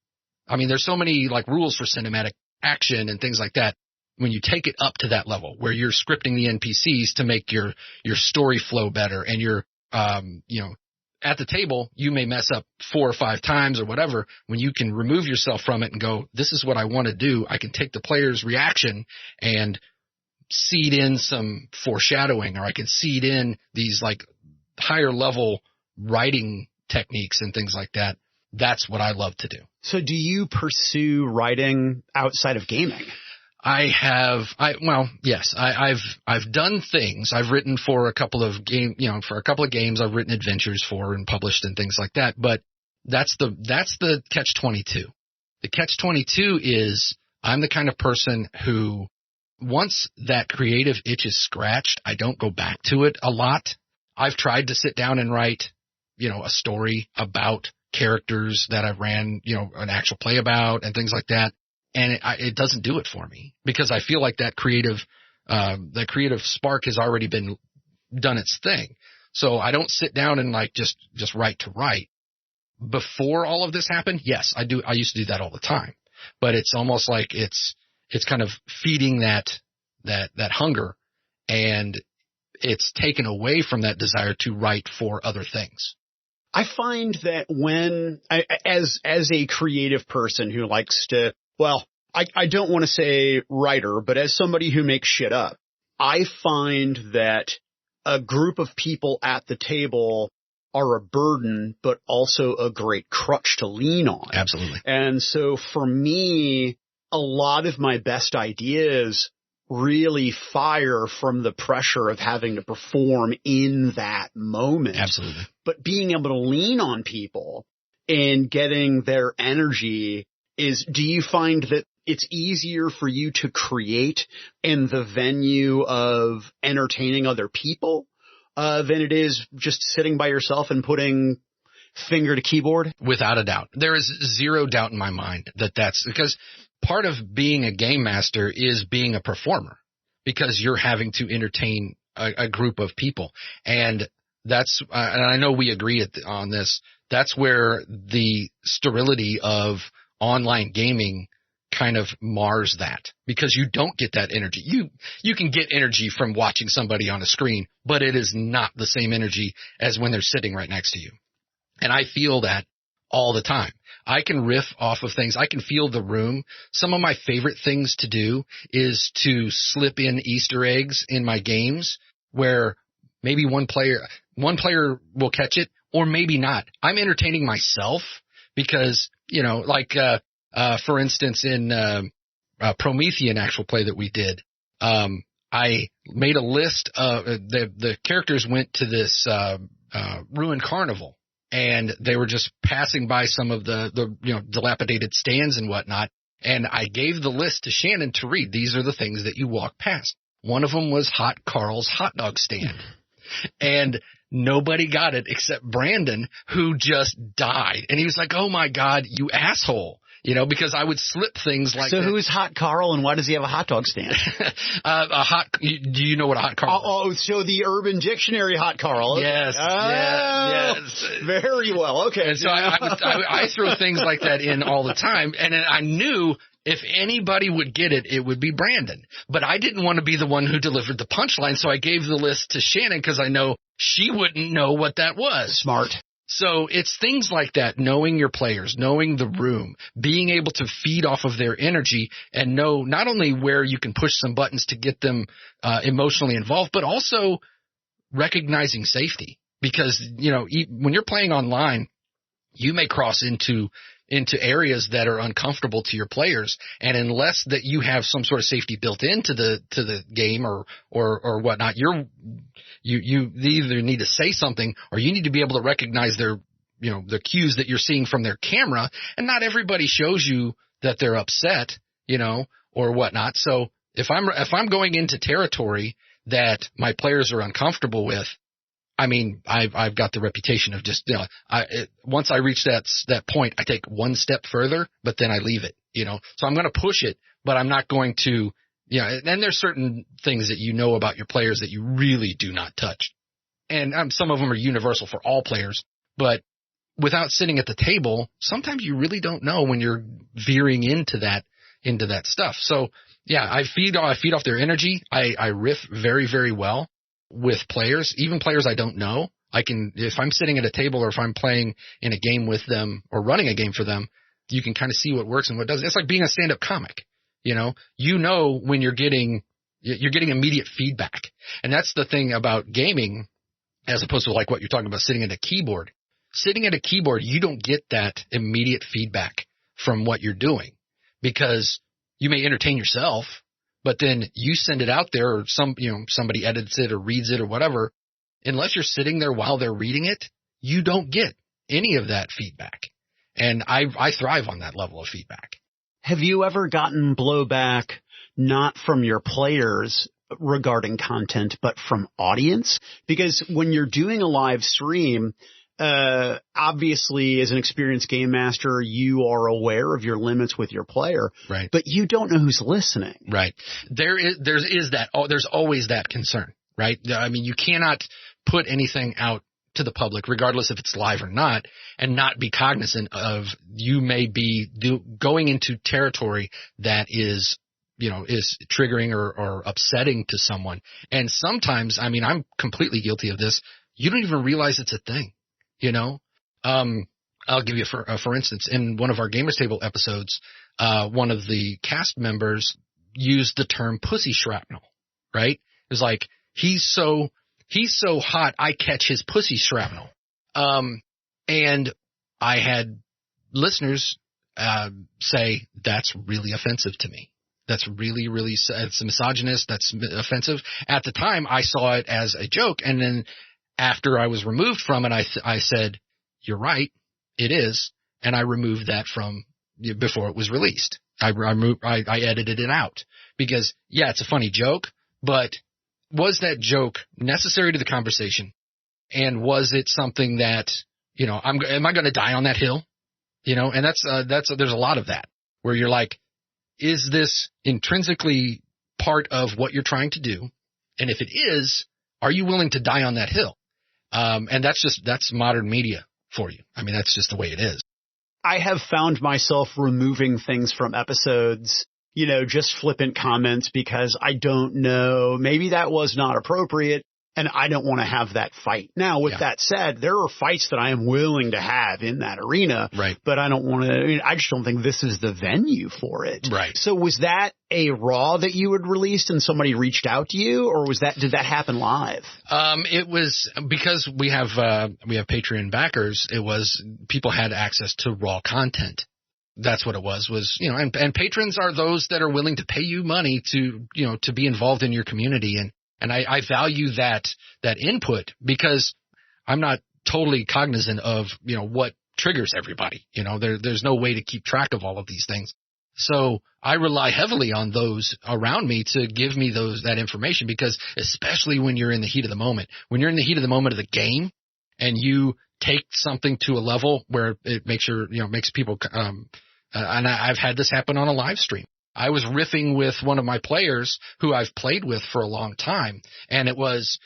I mean, there's so many rules for cinematic action and things like that. When you take it up to that level where you're scripting the NPCs to make your story flow better, and you're, at the table, you may mess up 4 or 5 times or whatever. When you can remove yourself from it and go, this is what I want to do, I can take the player's reaction and seed in some foreshadowing, or I can seed in these higher level writing techniques and things like that. That's what I love to do. So do you pursue writing outside of gaming? Yes, I've done things. I've written for a couple of games. I've written adventures for and published and things like that. But that's the catch-22. The catch-22 is I'm the kind of person who, once that creative itch is scratched, I don't go back to it a lot. I've tried to sit down and write, a story about characters that I've ran, an actual play about and things like that. And it doesn't do it for me, because I feel like that creative spark has already been done its thing. So I don't sit down and just write to write. Before all of this happened, yes, I do. I used to do that all the time, but it's almost like it's kind of feeding that hunger, and it's taken away from that desire to write for other things. I find that when as a creative person who likes to, I don't want to say writer, but as somebody who makes shit up, I find that a group of people at the table are a burden, but also a great crutch to lean on. Absolutely. And so for me, a lot of my best ideas really fire from the pressure of having to perform in that moment. Absolutely. But being able to lean on people and getting their energy do you find that it's easier for you to create in the venue of entertaining other people than it is just sitting by yourself and putting finger to keyboard? Without a doubt. There is zero doubt in my mind that's because part of being a game master is being a performer, because you're having to entertain a group of people. And that's, and I know we agree on this, that's where the sterility of online gaming kind of mars that, because you don't get that energy. You can get energy from watching somebody on a screen, but it is not the same energy as when they're sitting right next to you. And I feel that all the time. I can riff off of things. I can feel the room. Some of my favorite things to do is to slip in Easter eggs in my games where maybe one player will catch it, or maybe not. I'm entertaining myself because, for instance, in Promethean actual play that we did, I made a list of the characters went to this ruined carnival, and they were just passing by some of the dilapidated stands and whatnot. And I gave the list to Shannon to read. These are the things that you walk past. One of them was Hot Carl's hot dog stand. And nobody got it except Brandon, who just died. And he was like, "Oh my God, you asshole." Because I would slip things like that. So who's Hot Carl, and why does he have a hot dog stand? Do you know what a Hot Carl is? Oh, so the Urban Dictionary Hot Carl. Yes. Yes. Very well. Okay. And so I throw things like that in all the time. And I knew If anybody would get it, it would be Brandon. But I didn't want to be the one who delivered the punchline, so I gave the list to Shannon because I know she wouldn't know what that was. Smart. So it's things like that, knowing your players, knowing the room, being able to feed off of their energy and know not only where you can push some buttons to get them emotionally involved, but also recognizing safety. Because, when you're playing online, you may cross into areas that are uncomfortable to your players. And unless that you have some sort of safety built into the game or whatnot, you either need to say something or you need to be able to recognize their, the cues that you're seeing from their camera. And not everybody shows you that they're upset, or whatnot. So if I'm going into territory that my players are uncomfortable with, I mean, I've got the reputation of just, once I reach that point, I take one step further, but then I leave it, So I'm going to push it, but I'm not going to, and there's certain things that about your players that you really do not touch. And some of them are universal for all players, but without sitting at the table, sometimes you really don't know when you're veering into that stuff. So yeah, I feed off their energy. I riff very, very well with players, even players I don't know. If I'm sitting at a table or if I'm playing in a game with them or running a game for them, you can kind of see what works and what doesn't. It's like being a stand-up comic, when you're getting immediate feedback. And that's the thing about gaming, as opposed to like what you're talking about sitting at a keyboard. Sitting at a keyboard, you don't get that immediate feedback from what you're doing because you may entertain yourself, but then you send it out there or somebody edits it or reads it or whatever. Unless you're sitting there while they're reading it, you don't get any of that feedback. And I thrive on that level of feedback. Have you ever gotten blowback not from your players regarding content, but from audience? Because when you're doing a live stream, obviously as an experienced game master, you are aware of your limits with your player, right? But you don't know who's listening. Right. There's always that concern, right? I mean, you cannot put anything out to the public, regardless if it's live or not, and not be cognizant of you may be going into territory that is triggering or upsetting to someone. And sometimes, I mean, I'm completely guilty of this. You don't even realize it's a thing. I'll give you for instance, in one of our Gamers Table episodes, one of the cast members used the term pussy shrapnel, right? It was like, he's so hot, I catch his pussy shrapnel. And I had listeners, say that's really offensive to me. That's really, really, it's misogynist. That's offensive. At the time, I saw it as a joke. And then after I was removed from it, I said, you're right, it is. And I removed that from before it was released. I edited it out because, yeah, it's a funny joke, but was that joke necessary to the conversation? And was it something that, am I going to die on that hill? And there's a lot of that where you're like, is this intrinsically part of what you're trying to do? And if it is, are you willing to die on that hill? And that's modern media for you. I mean, that's just the way it is. I have found myself removing things from episodes, just flippant comments because I don't know, maybe that was not appropriate and I don't want to have that fight. Now, with that said, there are fights that I am willing to have in that arena, right? But I don't want to, I just don't think this is the venue for it. Right. So was that a Raw that you had released and somebody reached out to you, or did that happen live? It was because we have Patreon backers. It was people had access to Raw content. That's what it was, and patrons are those that are willing to pay you money to be involved in your community. And I value that input because I'm not totally cognizant of, what triggers everybody. There's no way to keep track of all of these things. So I rely heavily on those around me to give me that information because especially when you're in the heat of the moment, when you're in the heat of the moment of the game and you take something to a level where it makes people, and I've had this happen on a live stream. I was riffing with one of my players who I've played with for a long time, and it was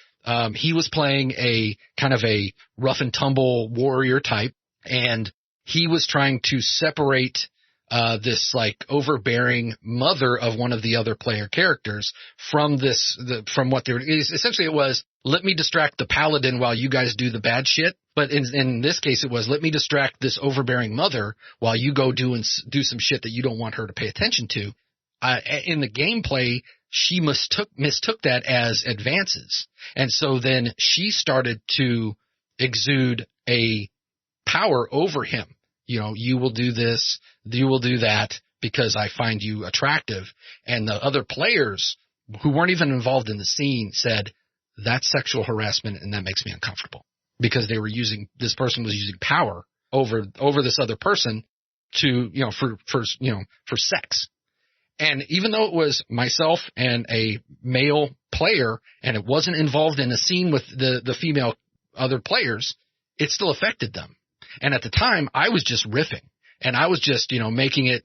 he was playing a kind of a rough and tumble warrior type, and he was trying to separate this like overbearing mother of one of the other player characters from what they were, essentially it was, let me distract the paladin while you guys do the bad shit. But in this case, it was, let me distract this overbearing mother while you go do some shit that you don't want her to pay attention to. In the gameplay, she mistook that as advances. And so then she started to exude a power over him. You will do this, you will do that because I find you attractive. And the other players who weren't even involved in the scene said, that's sexual harassment and that makes me uncomfortable, because this person was using power over this other person to, for sex. And even though it was myself and a male player and it wasn't involved in a scene with the female other players, it still affected them. And at the time, I was just riffing, and I was just, making it.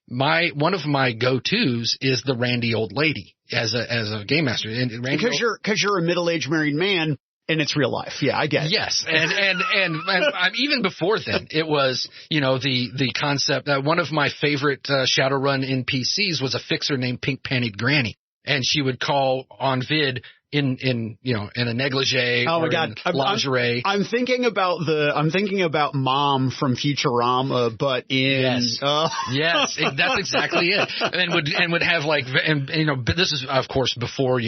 One of my go-tos is the randy old lady as a game master. And because you're a middle-aged married man, and it's real life. Yeah, I get it. Yes, and even before then, it was the concept. One of my favorite Shadowrun NPCs was a fixer named Pink Pantied Granny, and she would call on vid in a negligee or in lingerie. I'm thinking about Mom from Futurama, but in yes, that's exactly it. And would have but this is of course before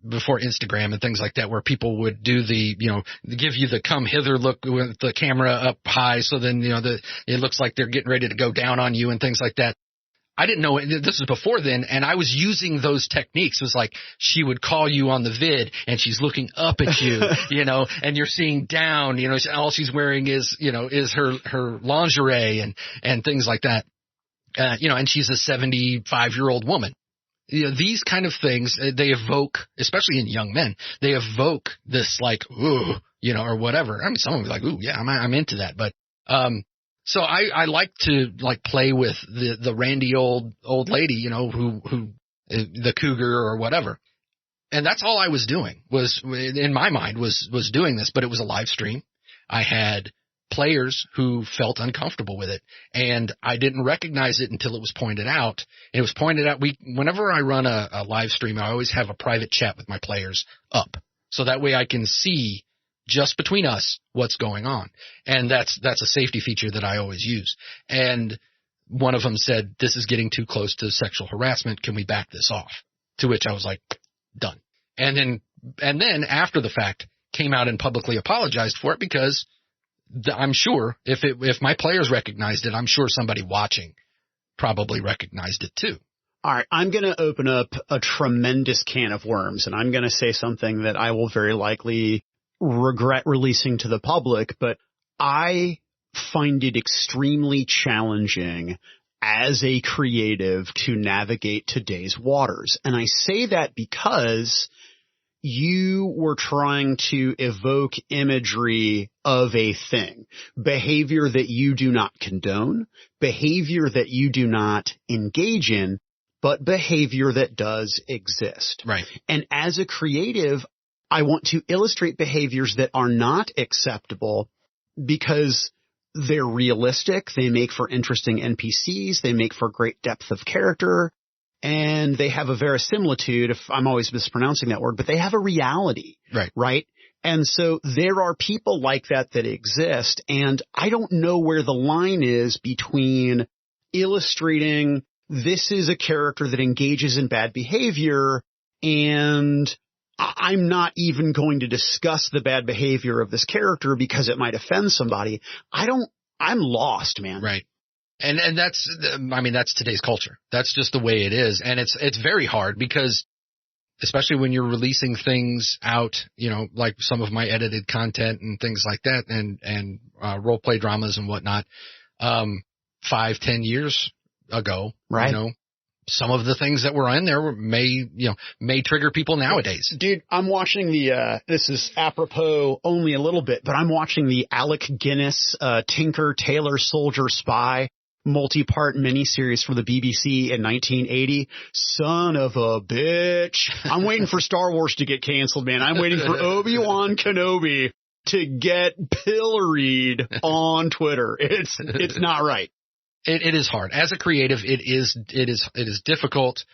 before Instagram and things like that, where people would do give you the come hither look with the camera up high, so then it looks like they're getting ready to go down on you and things like that. I didn't know this was before then, and I was using those techniques. It was like she would call you on the vid, and she's looking up at you, and you're seeing down, all she's wearing is her lingerie and things like that, and she's a 75-year-old woman. These kind of things, they evoke, especially in young men, they evoke this ooh, or whatever. I mean, someone was like, ooh, yeah, I'm into that, but so I like to play with the randy old lady, who the cougar or whatever. And that's all I was doing was in my mind was doing this, but it was a live stream. I had players who felt uncomfortable with it, and I didn't recognize it until it was pointed out. And it was pointed out, whenever I run a live stream, I always have a private chat with my players up. So that way I can see just between us what's going on. And that's a safety feature that I always use. And one of them said, this is getting too close to sexual harassment. Can we back this off? To which I was like, done. And then after the fact came out and publicly apologized for it, because I'm sure if my players recognized it, I'm sure somebody watching probably recognized it too. All right, I'm going to open up a tremendous can of worms, and I'm going to say something that I will very likely regret releasing to the public, but I find it extremely challenging as a creative to navigate today's waters. And I say that because you were trying to evoke imagery of a thing, behavior that you do not condone, behavior that you do not engage in, but behavior that does exist. Right. And as a creative, I want to illustrate behaviors that are not acceptable because they're realistic. They make for interesting NPCs. They make for great depth of character. And they have a verisimilitude, if I'm always mispronouncing that word, but they have a reality. Right. Right. And so there are people like that exist. And I don't know where the line is between illustrating this is a character that engages in bad behavior, and I'm not even going to discuss the bad behavior of this character because it might offend somebody. I'm lost, man. Right. And that's today's culture. That's just the way it is. And it's very hard because, especially when you're releasing things out, like some of my edited content and things like that, and role play dramas and whatnot, 5-10 years ago, right. Some of the things that were in there may trigger people nowadays. Dude, I'm watching this is apropos only a little bit, but I'm watching the Alec Guinness, Tinker, Tailor, Soldier, Spy multi-part miniseries for the BBC in 1980. Son of a bitch. I'm waiting for Star Wars to get canceled, man. I'm waiting for Obi-Wan Kenobi to get pilloried on Twitter. It's not right. It is hard. As a creative, it is difficult.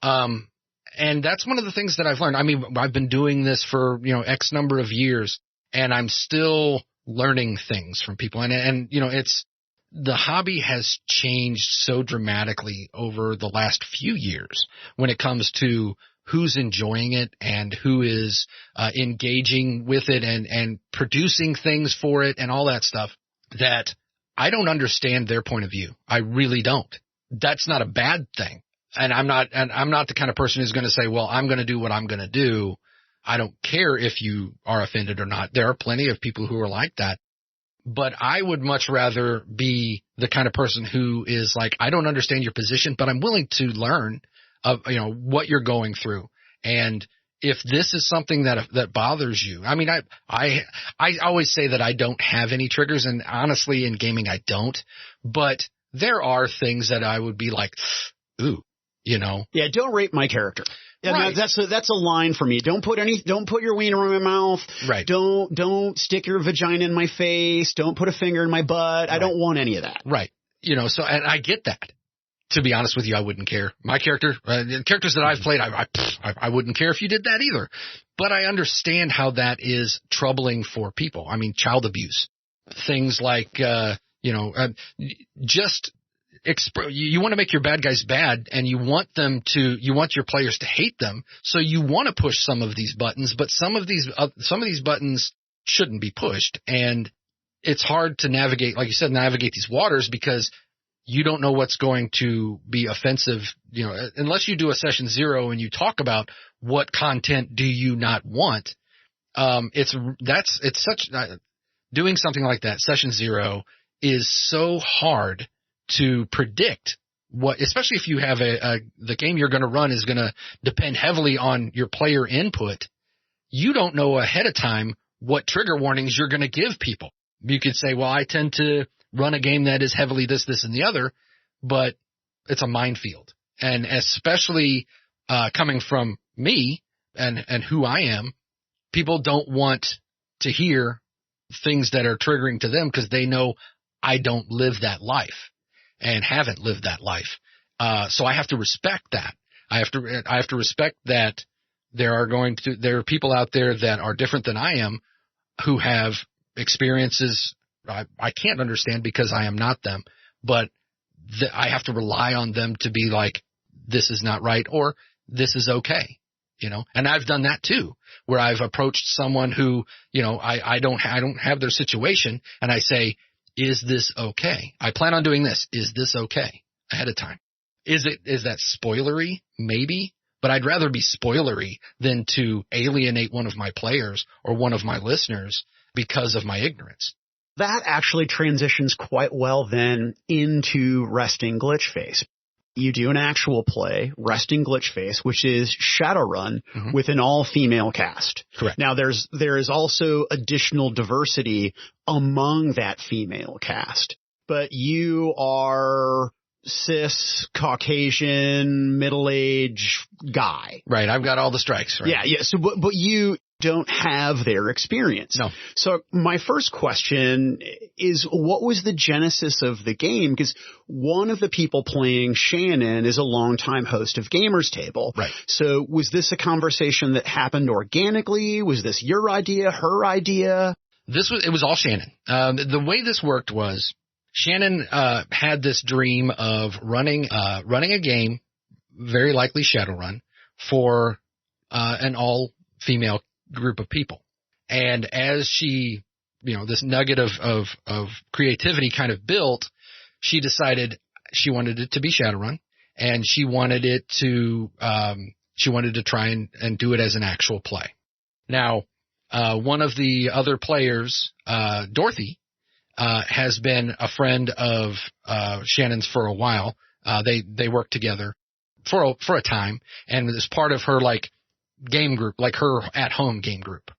And that's one of the things that I've learned. I mean, I've been doing this for, X number of years, and I'm still learning things from people. And the hobby has changed so dramatically over the last few years when it comes to who's enjoying it and who is engaging with it and producing things for it and all that stuff, that I don't understand their point of view. I really don't. That's not a bad thing. And I'm not the kind of person who's going to say, well, I'm going to do what I'm going to do. I don't care if you are offended or not. There are plenty of people who are like that. But I would much rather be the kind of person who is like, I don't understand your position, but I'm willing to learn what you're going through. And if this is something that bothers you, I mean, I always say that I don't have any triggers, and honestly, in gaming, I don't. But there are things that I would be like, ooh, Yeah, don't rape my character. Right. That's a line for me. Don't put your wiener in my mouth. Right. Don't stick your vagina in my face. Don't put a finger in my butt. Right. I don't want any of that. Right. So, and I get that. To be honest with you, I wouldn't care. My character, the characters that I've played, I wouldn't care if you did that either. But I understand how that is troubling for people. I mean, child abuse, things like, just you want to make your bad guys bad, and you want your players to hate them. So you want to push some of these buttons, but some of these buttons shouldn't be pushed. And it's hard to navigate, like you said, these waters, because you don't know what's going to be offensive, unless you do a session 0 and you talk about what content do you not want. Doing something like that, session 0, is so hard to predict especially if you have the game you're going to run is going to depend heavily on your player input. You don't know ahead of time what trigger warnings you're going to give people. You could say, well, I tend to run a game that is heavily this, and the other, but it's a minefield. And especially coming from me and who I am, people don't want to hear things that are triggering to them because they know I don't live that life and haven't lived that life. So I have to respect that. I have to respect that there are people out there that are different than I am who have experiences I can't understand because I am not them, but I have to rely on them to be like, this is not right, or this is okay, and I've done that too, where I've approached someone who, I don't have their situation, and I say, is this okay? I plan on doing this. Is this okay? Ahead of time. Is that spoilery? Maybe, but I'd rather be spoilery than to alienate one of my players or one of my listeners because of my ignorance. That actually transitions quite well then into Resting Glitch Face. You do an actual play, Resting Glitch Face, which is Shadowrun with an all-female cast. Correct. Now, there is also additional diversity among that female cast, but you are cis, Caucasian, middle-aged guy. Right. I've got all the strikes. Right? Yeah. So, but you don't have their experience. No. So my first question is, what was the genesis of the game? Because one of the people playing Shannon is a longtime host of Gamers Table. Right. So was this a conversation that happened organically? Was this your idea, her idea? It was all Shannon. The way this worked was Shannon had this dream of running a game, very likely Shadowrun, for an all-female group of people. And as she, this nugget of creativity kind of built, she decided she wanted it to be Shadowrun, and she wanted to try and do it as an actual play. Now, one of the other players, Dorothy, has been a friend of Shannon's for a while. They worked together for a time, and as part of her game group, like her at-home game group.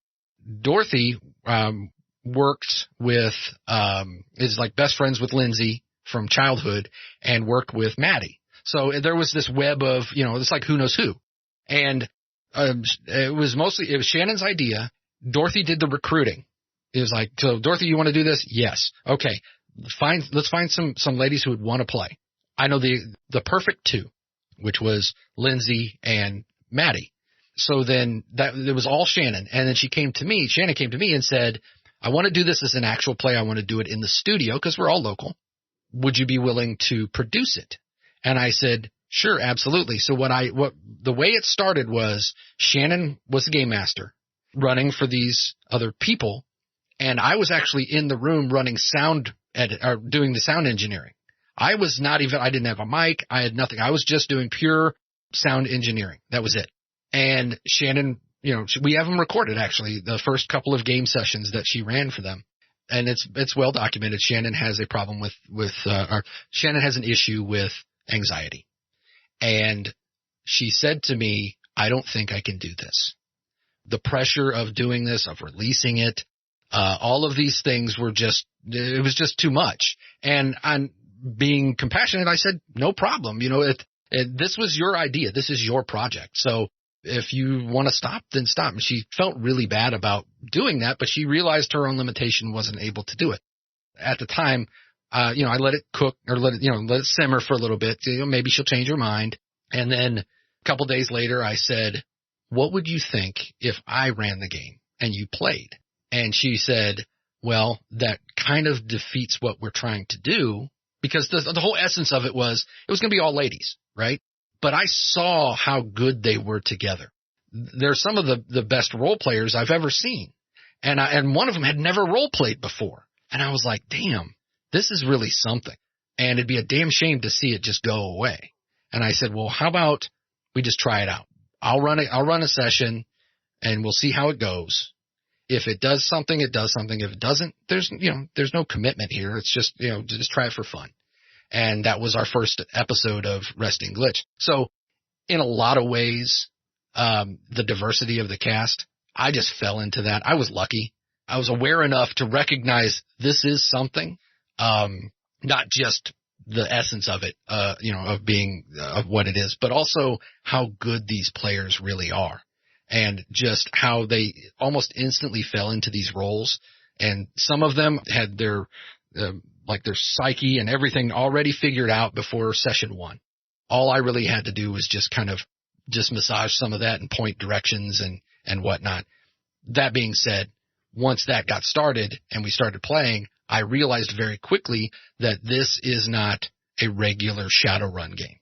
Dorothy worked with is best friends with Lindsay from childhood and worked with Maddie. So there was this web of, it's like who knows who. And it was Shannon's idea. Dorothy did the recruiting. It was like, so Dorothy, you want to do this? Yes. Okay. let's find some ladies who would want to play. I know the perfect two, which was Lindsay and Maddie. So then it was all Shannon. And then Shannon came to me and said, I want to do this as an actual play. I want to do it in the studio because we're all local. Would you be willing to produce it? And I said, sure, absolutely. So the way it started was Shannon was the game master running for these other people. And I was actually in the room running doing the sound engineering. I didn't have a mic. I had nothing. I was just doing pure sound engineering. That was it. And Shannon, we have them recorded actually, the first couple of game sessions that she ran for them. And it's well documented. Shannon has a problem Shannon has an issue with anxiety. And she said to me, I don't think I can do this. The pressure of doing this, of releasing it, all of these things it was just too much. And I'm being compassionate. I said, no problem. This was your idea. This is your project. So if you want to stop, then stop. And she felt really bad about doing that, but she realized her own limitation, wasn't able to do it. At the time, I let it cook or let it simmer for a little bit. Maybe she'll change her mind. And then a couple days later, I said, what would you think if I ran the game and you played? And she said, well, that kind of defeats what we're trying to do, because the whole essence of it was going to be all ladies, right? But I saw how good they were together. They're some of the best role players I've ever seen. And one of them had never role played before. And I was like, damn, this is really something. And it'd be a damn shame to see it just go away. And I said, well, how about we just try it out? I'll run a session and we'll see how it goes. If it does something, it does something. If it doesn't, there's no commitment here. It's just, just try it for fun. And that was our first episode of Resting Glitch. So in a lot of ways, the diversity of the cast, I just fell into that. I was lucky. I was aware enough to recognize this is something, not just the essence of it, of what it is, but also how good these players really are, and just how they almost instantly fell into these roles. And some of them had their psyche and everything already figured out before session one. All I really had to do was just kind of just massage some of that and point directions and whatnot. That being said, once that got started and we started playing, I realized very quickly that this is not a regular Shadowrun game.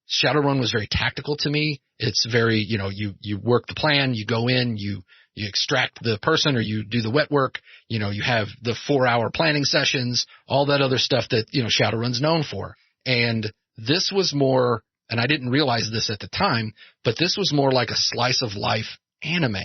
Shadowrun was very tactical to me. It's very, you work the plan, you go in, you extract the person, or you do the wet work. You have the 4-hour planning sessions, all that other stuff that, Shadowrun's known for. And this was more, and I didn't realize this at the time, but this was more like a slice of life anime.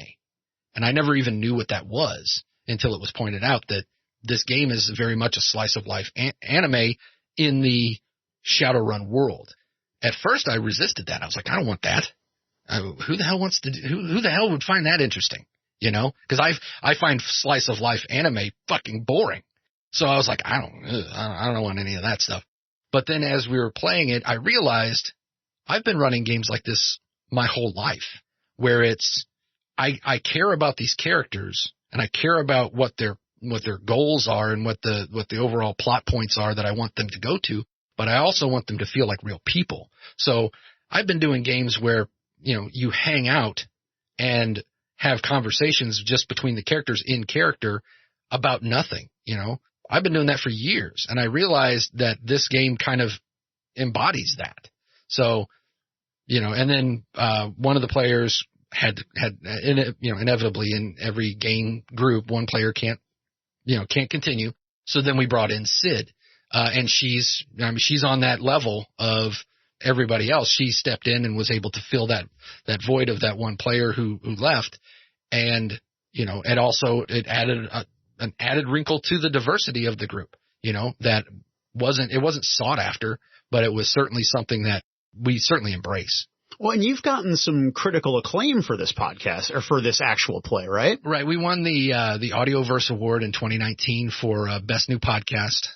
And I never even knew what that was until it was pointed out that this game is very much a slice of life anime in the Shadowrun world. At first I resisted that. I was like, I don't want that. Who the hell who the hell would find that interesting? Cause I find slice of life anime fucking boring. So I was like, I don't want any of that stuff. But then as we were playing it, I realized I've been running games like this my whole life, where I care about these characters and I care about what their goals are and what the overall plot points are that I want them to go to, but I also want them to feel like real people. So I've been doing games where, you hang out and have conversations just between the characters in character about nothing. I've been doing that for years, and I realized that this game kind of embodies that. So, and then, one of the players had, inevitably in every game group, one player can't continue. So then we brought in Sid, and she's on that level of everybody else. She stepped in and was able to fill that void of that one player who left. And, and also it added an added wrinkle to the diversity of the group, that it wasn't sought after, but it was certainly something that we certainly embrace. Well, and you've gotten some critical acclaim for this podcast, or for this actual play, right? Right. We won the Audioverse Award in 2019 for Best New Podcast.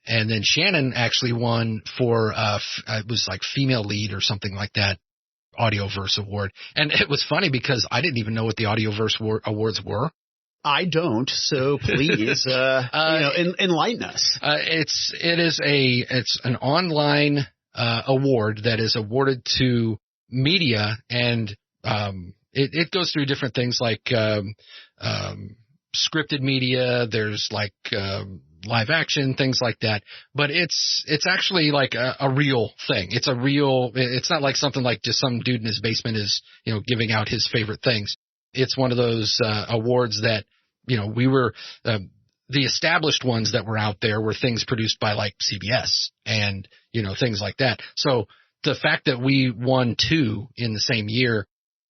And then Shannon actually won for, it was like female lead or something like that, Audioverse Award. And it was funny because I didn't even know what the Audioverse Awards were. I don't, so please, enlighten us. It's an online award that is awarded to media, and it goes through different things like scripted media. There's like live action, things like that. But it's actually like a real thing. It's not like something like just some dude in his basement is, giving out his favorite things. It's one of those awards that, we were the established ones that were out there were things produced by like CBS and, things like that. So the fact that we won 2 in the same year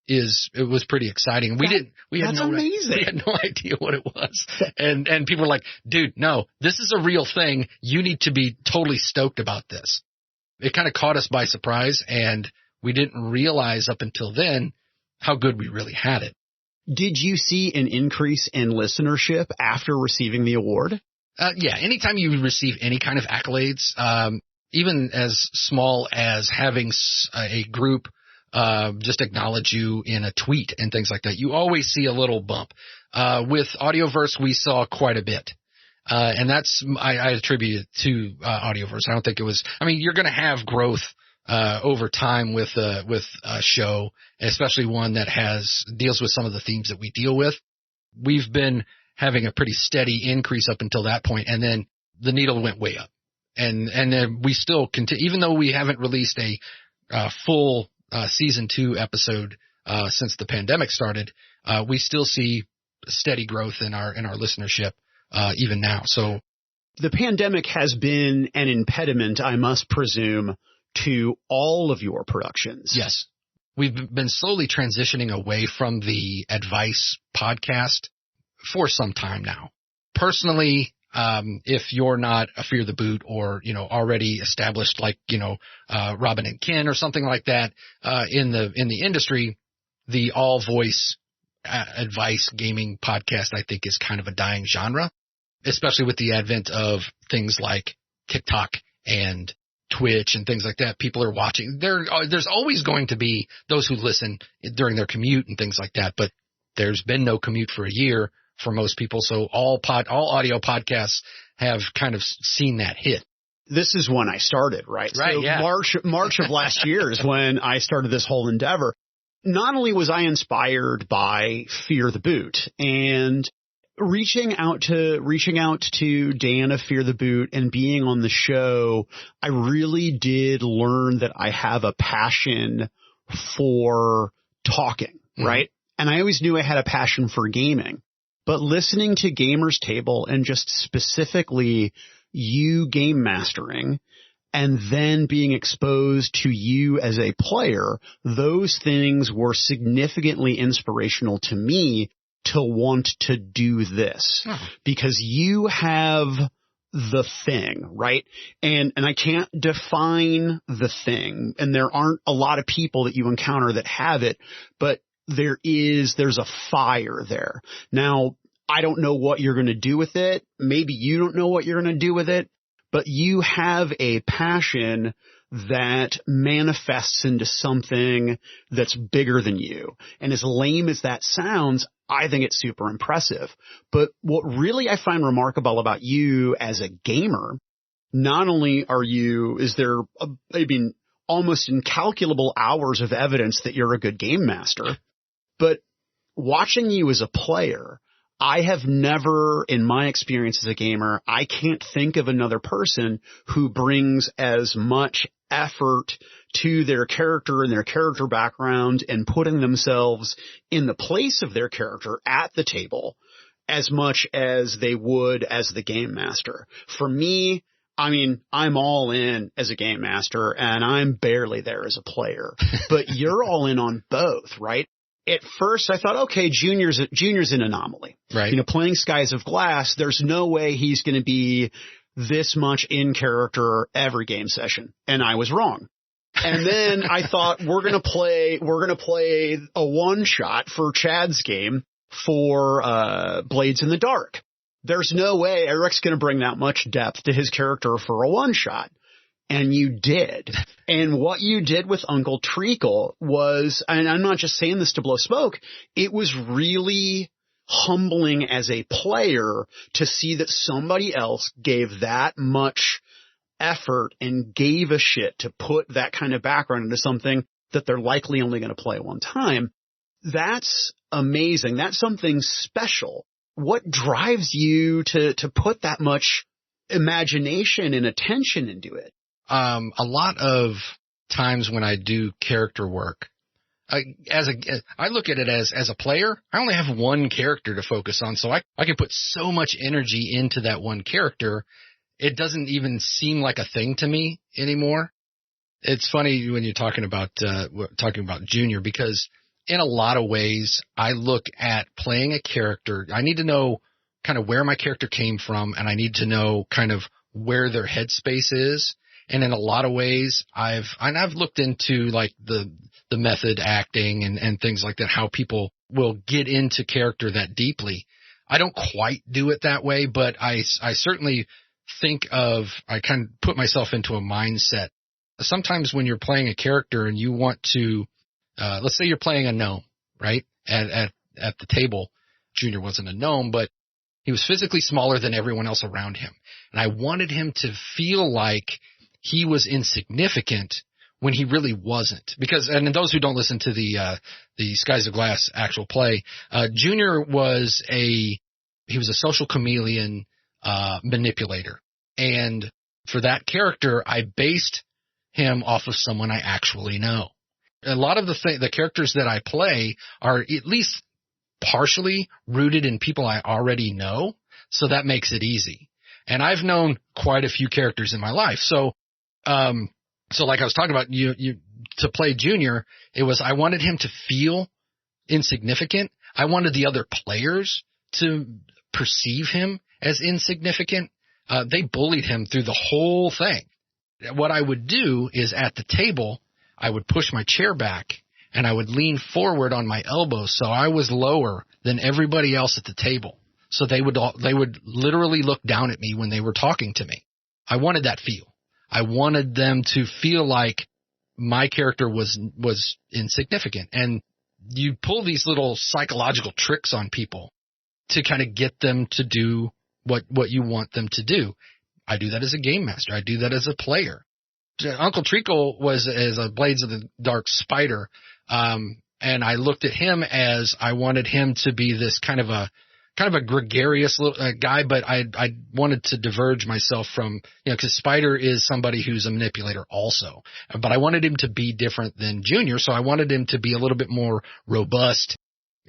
it was pretty exciting. That's amazing. We had no idea what it was. And people were like, dude, no, this is a real thing. You need to be totally stoked about this. It kind of caught us by surprise, and we didn't realize up until then how good we really had it. Did you see an increase in listenership after receiving the award? Yeah. Anytime you receive any kind of accolades, even as small as having a group just acknowledge you in a tweet and things like that, you always see a little bump. With Audioverse, we saw quite a bit. And that's, I attribute it to Audioverse. I don't think it was, you're going to have growth over time with a show, especially one that deals with some of the themes that we deal with. We've been having a pretty steady increase up until that point, and then the needle went way up. And then we still continue, even though we haven't released a full season 2 episode since the pandemic started, we still see steady growth in our listenership even now. So the pandemic has been an impediment, I must presume, to all of your productions. Yes. We've been slowly transitioning away from the advice podcast for some time now. Personally, if you're not a Fear the Boot or, already established like, Robin and Ken or something like that, in the industry, the all voice advice gaming podcast, I think, is kind of a dying genre, especially with the advent of things like TikTok and Twitch and things like that. People are watching. There's always going to be those who listen during their commute and things like that, but there's been no commute for a year for most people. So all audio podcasts have kind of seen that hit. This is when I started, right? Right. So yeah. March of last year is when I started this whole endeavor. Not only was I inspired by Fear the Boot and reaching out to Dan of Fear the Boot and being on the show, I really did learn that I have a passion for talking, right? And I always knew I had a passion for gaming. But listening to Gamers Table and just specifically you game mastering and then being exposed to you as a player, those things were significantly inspirational to me to want to do this because you have the thing, right? And I can't define the thing, and there aren't a lot of people that you encounter that have it, but there's a fire there. Now, I don't know what you're going to do with it. Maybe you don't know what you're going to do with it, but you have a passion that manifests into something that's bigger than you. And as lame as that sounds, I think it's super impressive. But what really I find remarkable about you as a gamer, not only is there almost incalculable hours of evidence that you're a good game master, but watching you as a player, I have never, in my experience as a gamer, I can't think of another person who brings as much effort to their character and their character background and putting themselves in the place of their character at the table as much as they would as the game master. For me, I'm all in as a game master and I'm barely there as a player, but you're all in on both, right? At first, I thought, okay, Junior's an anomaly. Right. Playing Skies of Glass, there's no way he's going to be this much in character every game session. And I was wrong. And then I thought, we're going to play a one shot for Chad's game for Blades in the Dark. There's no way Eric's going to bring that much depth to his character for a one shot. And you did. And what you did with Uncle Treacle was, and I'm not just saying this to blow smoke, it was really humbling as a player to see that somebody else gave that much effort and gave a shit to put that kind of background into something that they're likely only going to play one time. That's amazing. That's something special. What drives you to put that much imagination and attention into it? A lot of times when I do character work, I look at it as a player, I only have one character to focus on, so I can put so much energy into that one character. It doesn't even seem like a thing to me anymore. It's funny when you're talking about Junior, because in a lot of ways I look at playing a character. I need to know kind of where my character came from, and I need to know kind of where their headspace is. And in a lot of ways, I've looked into like the method acting and things like that, how people will get into character that deeply. I don't quite do it that way, but I certainly I kind of put myself into a mindset. Sometimes when you're playing a character and you want to, let's say you're playing a gnome, right? At the table, Junior wasn't a gnome, but he was physically smaller than everyone else around him. And I wanted him to feel like he was insignificant when he really wasn't. Because, and those who don't listen to the Skies of Glass actual play, Junior was he was a social chameleon, manipulator. And for that character, I based him off of someone I actually know. A lot of the characters that I play are at least partially rooted in people I already know. So that makes it easy. And I've known quite a few characters in my life. So like I was talking about, you to play Junior, I wanted him to feel insignificant. I wanted the other players to perceive him as insignificant. They bullied him through the whole thing. What I would do is at the table, I would push my chair back and I would lean forward on my elbows so I was lower than everybody else at the table. So they would literally look down at me when they were talking to me. I wanted that feel. I wanted them to feel like my character was insignificant. And you pull these little psychological tricks on people to kind of get them to do what you want them to do. I do that as a game master. I do that as a player. Uncle Treacle was as a Blades of the Dark spider. And I looked at him as I wanted him to be this kind of a gregarious little guy, but I wanted to diverge myself from, cause Spider is somebody who's a manipulator also, but I wanted him to be different than Junior. So I wanted him to be a little bit more robust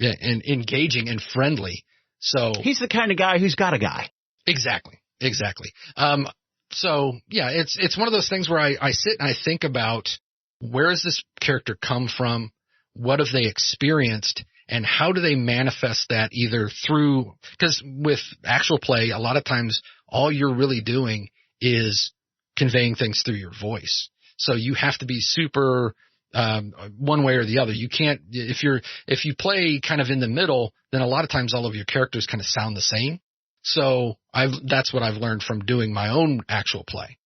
and engaging and friendly. So he's the kind of guy who's got a guy. Exactly. So yeah, it's one of those things where I sit and I think about where does this character come from? What have they experienced? And how do they manifest that either through, because with actual play, a lot of times all you're really doing is conveying things through your voice. So you have to be super, one way or the other. You can't, if you play kind of in the middle, then a lot of times all of your characters kind of sound the same. So that's what I've learned from doing my own actual play.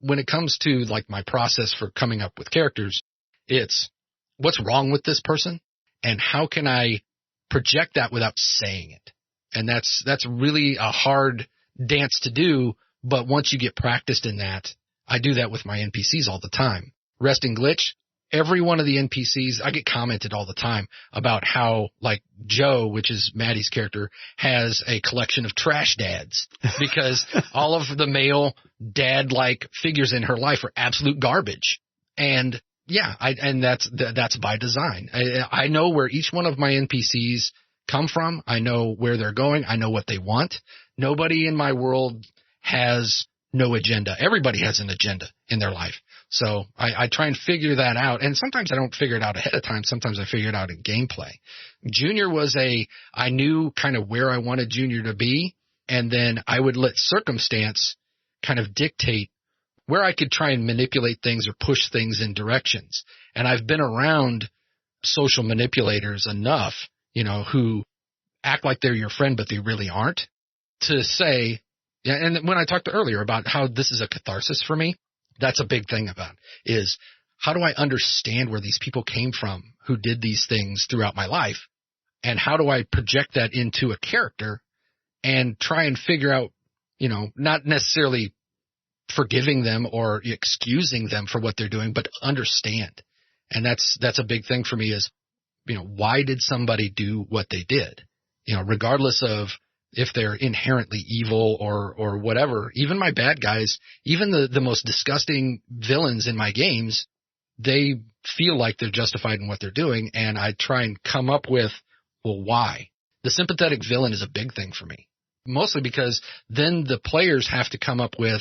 When it comes to like my process for coming up with characters, it's what's wrong with this person? And how can I project that without saying it? And that's really a hard dance to do. But once you get practiced in that, I do that with my NPCs all the time. Rest and Glitch, every one of the NPCs, I get commented all the time about how like Joe, which is Maddie's character, has a collection of trash dads because all of the male dad-like figures in her life are absolute garbage. And yeah, and that's by design. I know where each one of my NPCs come from. I know where they're going. I know what they want. Nobody in my world has no agenda. Everybody has an agenda in their life. So I try and figure that out. And sometimes I don't figure it out ahead of time. Sometimes I figure it out in gameplay. Junior I knew kind of where I wanted Junior to be. And then I would let circumstance kind of dictate where I could try and manipulate things or push things in directions. And I've been around social manipulators enough, who act like they're your friend, but they really aren't, to say, yeah. And when I talked earlier about how this is a catharsis for me, that's a big thing about is how do I understand where these people came from who did these things throughout my life? and how do I project that into a character and try and figure out, not necessarily forgiving them or excusing them for what they're doing, but understand. And that's a big thing for me is, why did somebody do what they did? Regardless of if they're inherently evil or whatever, even my bad guys, even the most disgusting villains in my games, they feel like they're justified in what they're doing. And I try and come up with, well, why? The sympathetic villain is a big thing for me, mostly because then the players have to come up with,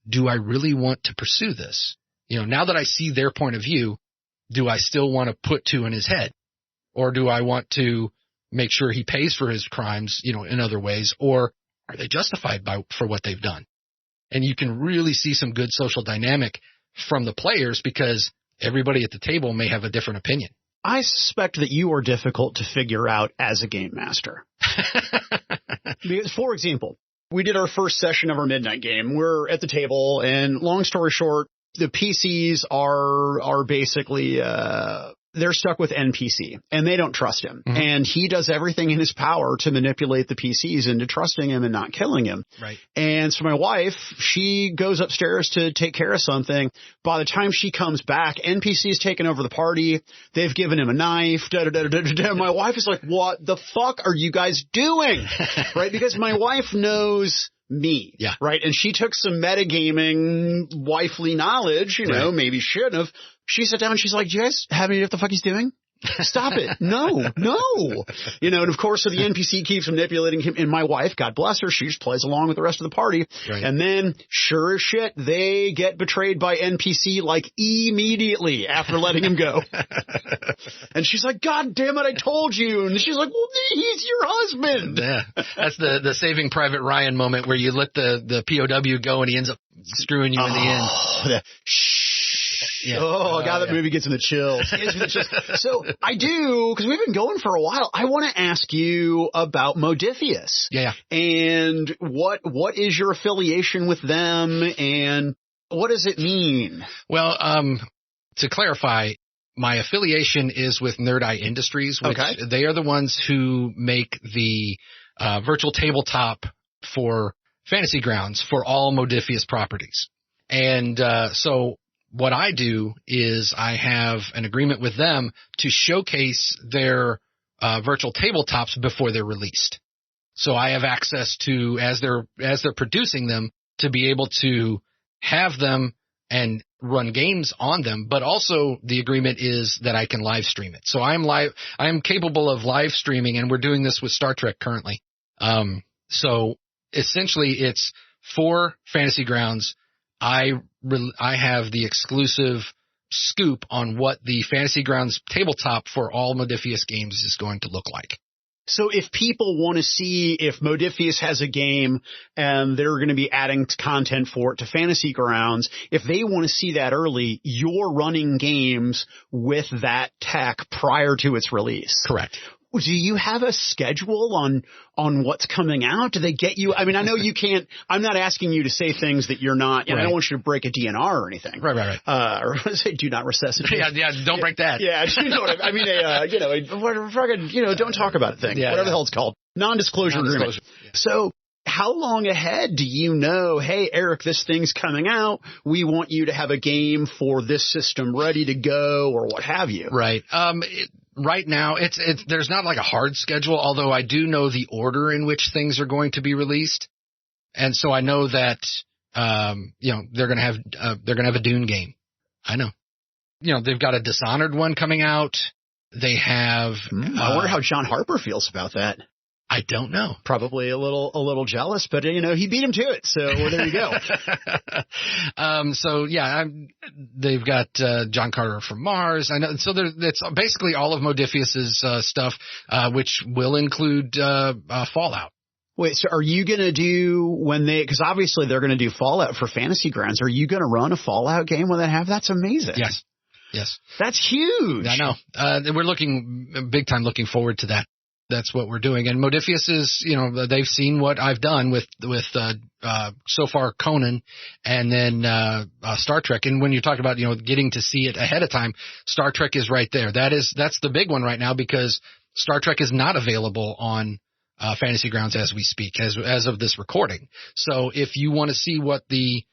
do I really want to pursue this? Now that I see their point of view, do I still want to put two in his head? Or do I want to make sure he pays for his crimes, in other ways? Or are they justified for what they've done? And you can really see some good social dynamic from the players because everybody at the table may have a different opinion. I suspect that you are difficult to figure out as a game master. Because, for example, we did our first session of our midnight game. We're at the table, and long story short, the PCs are basically they're stuck with NPC, and they don't trust him. Mm-hmm. And he does everything in his power to manipulate the PCs into trusting him and not killing him. Right. And so my wife, she goes upstairs to take care of something. By the time she comes back, NPC's taken over the party. They've given him a knife. My wife is like, what the fuck are you guys doing? Right? Because my wife knows me. Yeah. Right. And she took some metagaming wifely knowledge, right. Maybe shouldn't have. She sat down and she's like, do you guys have any idea what the fuck he's doing? Stop it. No. And of course, so the NPC keeps manipulating him. And my wife, God bless her, she just plays along with the rest of the party. Right. And then, sure as shit, they get betrayed by NPC like immediately after letting him go. And she's like, God damn it, I told you. And she's like, well, he's your husband. Yeah. That's the Saving Private Ryan moment where you let the POW go and he ends up screwing you in the end. Yeah. Oh, God, that movie gets me the chills. So I do, because we've been going for a while. I want to ask you about Modifius. Yeah. And what is your affiliation with them, and what does it mean? Well, to clarify, my affiliation is with Nerd Eye Industries, which they are the ones who make the virtual tabletop for Fantasy Grounds for all Modifius properties. And so what I do is I have an agreement with them to showcase their virtual tabletops before they're released. So I have access to, as they're producing them, to be able to have them and run games on them, but also the agreement is that I can live stream it. So I am capable of live streaming, and we're doing this with Star Trek currently. So essentially it's for Fantasy Grounds. I have the exclusive scoop on what the Fantasy Grounds tabletop for all Modifius games is going to look like. So if people want to see if Modifius has a game and they're going to be adding content for it to Fantasy Grounds, if they want to see that early, you're running games with that tech prior to its release. Correct. Do you have a schedule on what's coming out? Do they get you? I mean, I know you can't, I'm not asking you to say things that you're not, right. I don't want you to break a DNR or anything. Right. Or say, do not resuscitate. Yeah, don't break that. Yeah, you know what I mean, don't talk about it thing. Yeah, whatever the hell it's called. Non-disclosure agreement. Yeah. So how long ahead do you know, hey, Eric, this thing's coming out. We want you to have a game for this system ready to go or what have you? Right. Right now, there's not like a hard schedule, although I do know the order in which things are going to be released. And so I know that, they're going to have a Dune game. I know. They've got a Dishonored one coming out. They have, I wonder how John Harper feels about that. I don't know. Probably a little jealous, but he beat him to it. So there you go. They've got John Carter from Mars. I know. So it's basically all of Modifius's stuff, which will include Fallout. Wait, so are you going to do because obviously they're going to do Fallout for Fantasy Grounds. Are you going to run a Fallout game when they have? That's amazing. Yes. That's huge. I know. We're big time looking forward to that. That's what we're doing. And Modifius is, they've seen what I've done with so far Conan and then Star Trek. And when you talk about, getting to see it ahead of time, Star Trek is right there. That's the big one right now because Star Trek is not available on Fantasy Grounds as we speak, as of this recording. So if you want to see what the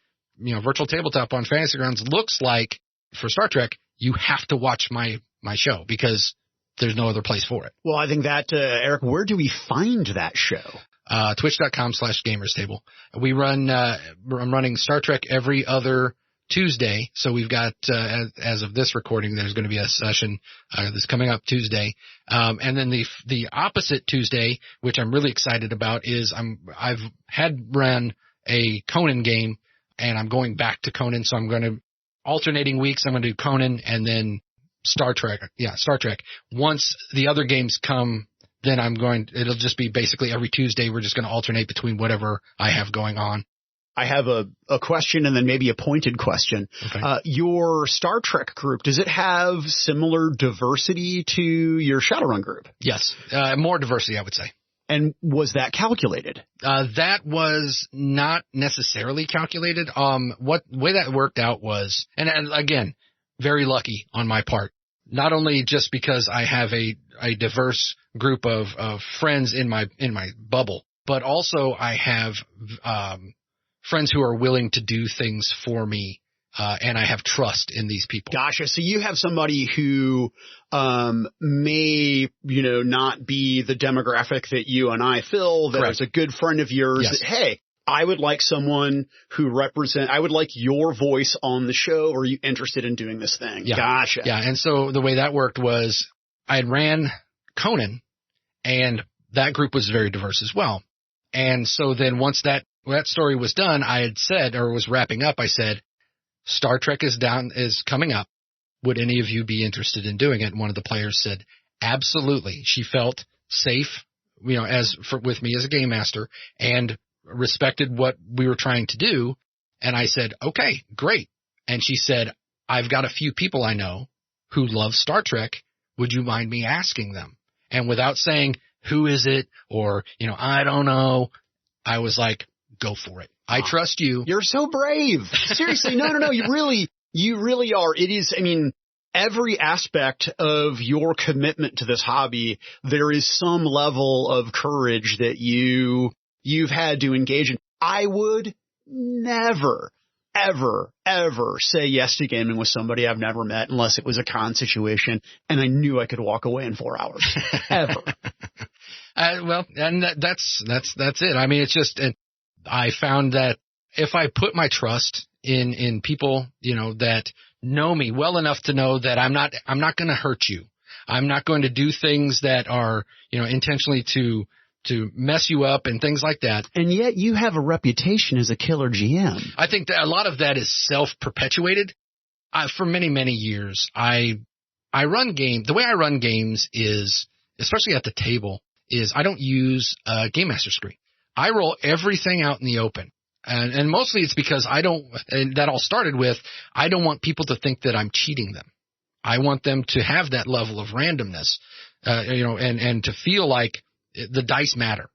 virtual tabletop on Fantasy Grounds looks like for Star Trek, you have to watch my show because there's no other place for it. Well, I think that, Eric, where do we find that show? Twitch.com/gamerstable. We run, I'm running Star Trek every other Tuesday. So we've got, as of this recording, there's going to be a session, that's coming up Tuesday. And then the opposite Tuesday, which I'm really excited about, is I've had run a Conan game and I'm going back to Conan. So I'm going to alternating weeks. I'm going to do Conan and then Star Trek. Yeah, Star Trek. Once the other games come, then it'll just be basically every Tuesday. We're just going to alternate between whatever I have going on. I have a question and then maybe a pointed question. Okay. Your Star Trek group, does it have similar diversity to your Shadowrun group? Yes. More diversity, I would say. And was that calculated? That was not necessarily calculated. Way that worked out was, and again, very lucky on my part. Not only just because I have a diverse group of friends in my bubble, but also I have friends who are willing to do things for me, and I have trust in these people. Gotcha. So you have somebody who may, not be the demographic that you and I fill, that is a good friend of yours. Yes. That, hey, I would like someone who I would like your voice on the show. Or are you interested in doing this thing? Yeah. Gotcha. Yeah. And so the way that worked was I had ran Conan, and that group was very diverse as well. And so then once that story was done, I had said, or was wrapping up, I said, Star Trek is coming up. Would any of you be interested in doing it? And one of the players said, absolutely. She felt safe, with me as a game master and respected what we were trying to do. And I said, okay, great. And she said, I've got a few people I know who love Star Trek. Would you mind me asking them? And without saying, who is it? Or, I don't know. I was like, go for it. I trust you. You're so brave. Seriously. No. You really are. It is. Every aspect of your commitment to this hobby, there is some level of courage that you've had to engage in. I would never, ever, ever say yes to gaming with somebody I've never met unless it was a con situation and I knew I could walk away in 4 hours. Ever. And that's it. It's just, I found that if I put my trust in people, that know me well enough to know that I'm not going to hurt you. I'm not going to do things that are, intentionally to mess you up and things like that. And yet you have a reputation as a killer GM. I think that a lot of that is self-perpetuated. For many, many years, I run games. The way I run games is, especially at the table, is I don't use a Game Master screen. I roll everything out in the open. And mostly it's because and that all started with, I don't want people to think that I'm cheating them. I want them to have that level of randomness, and to feel like the dice matter,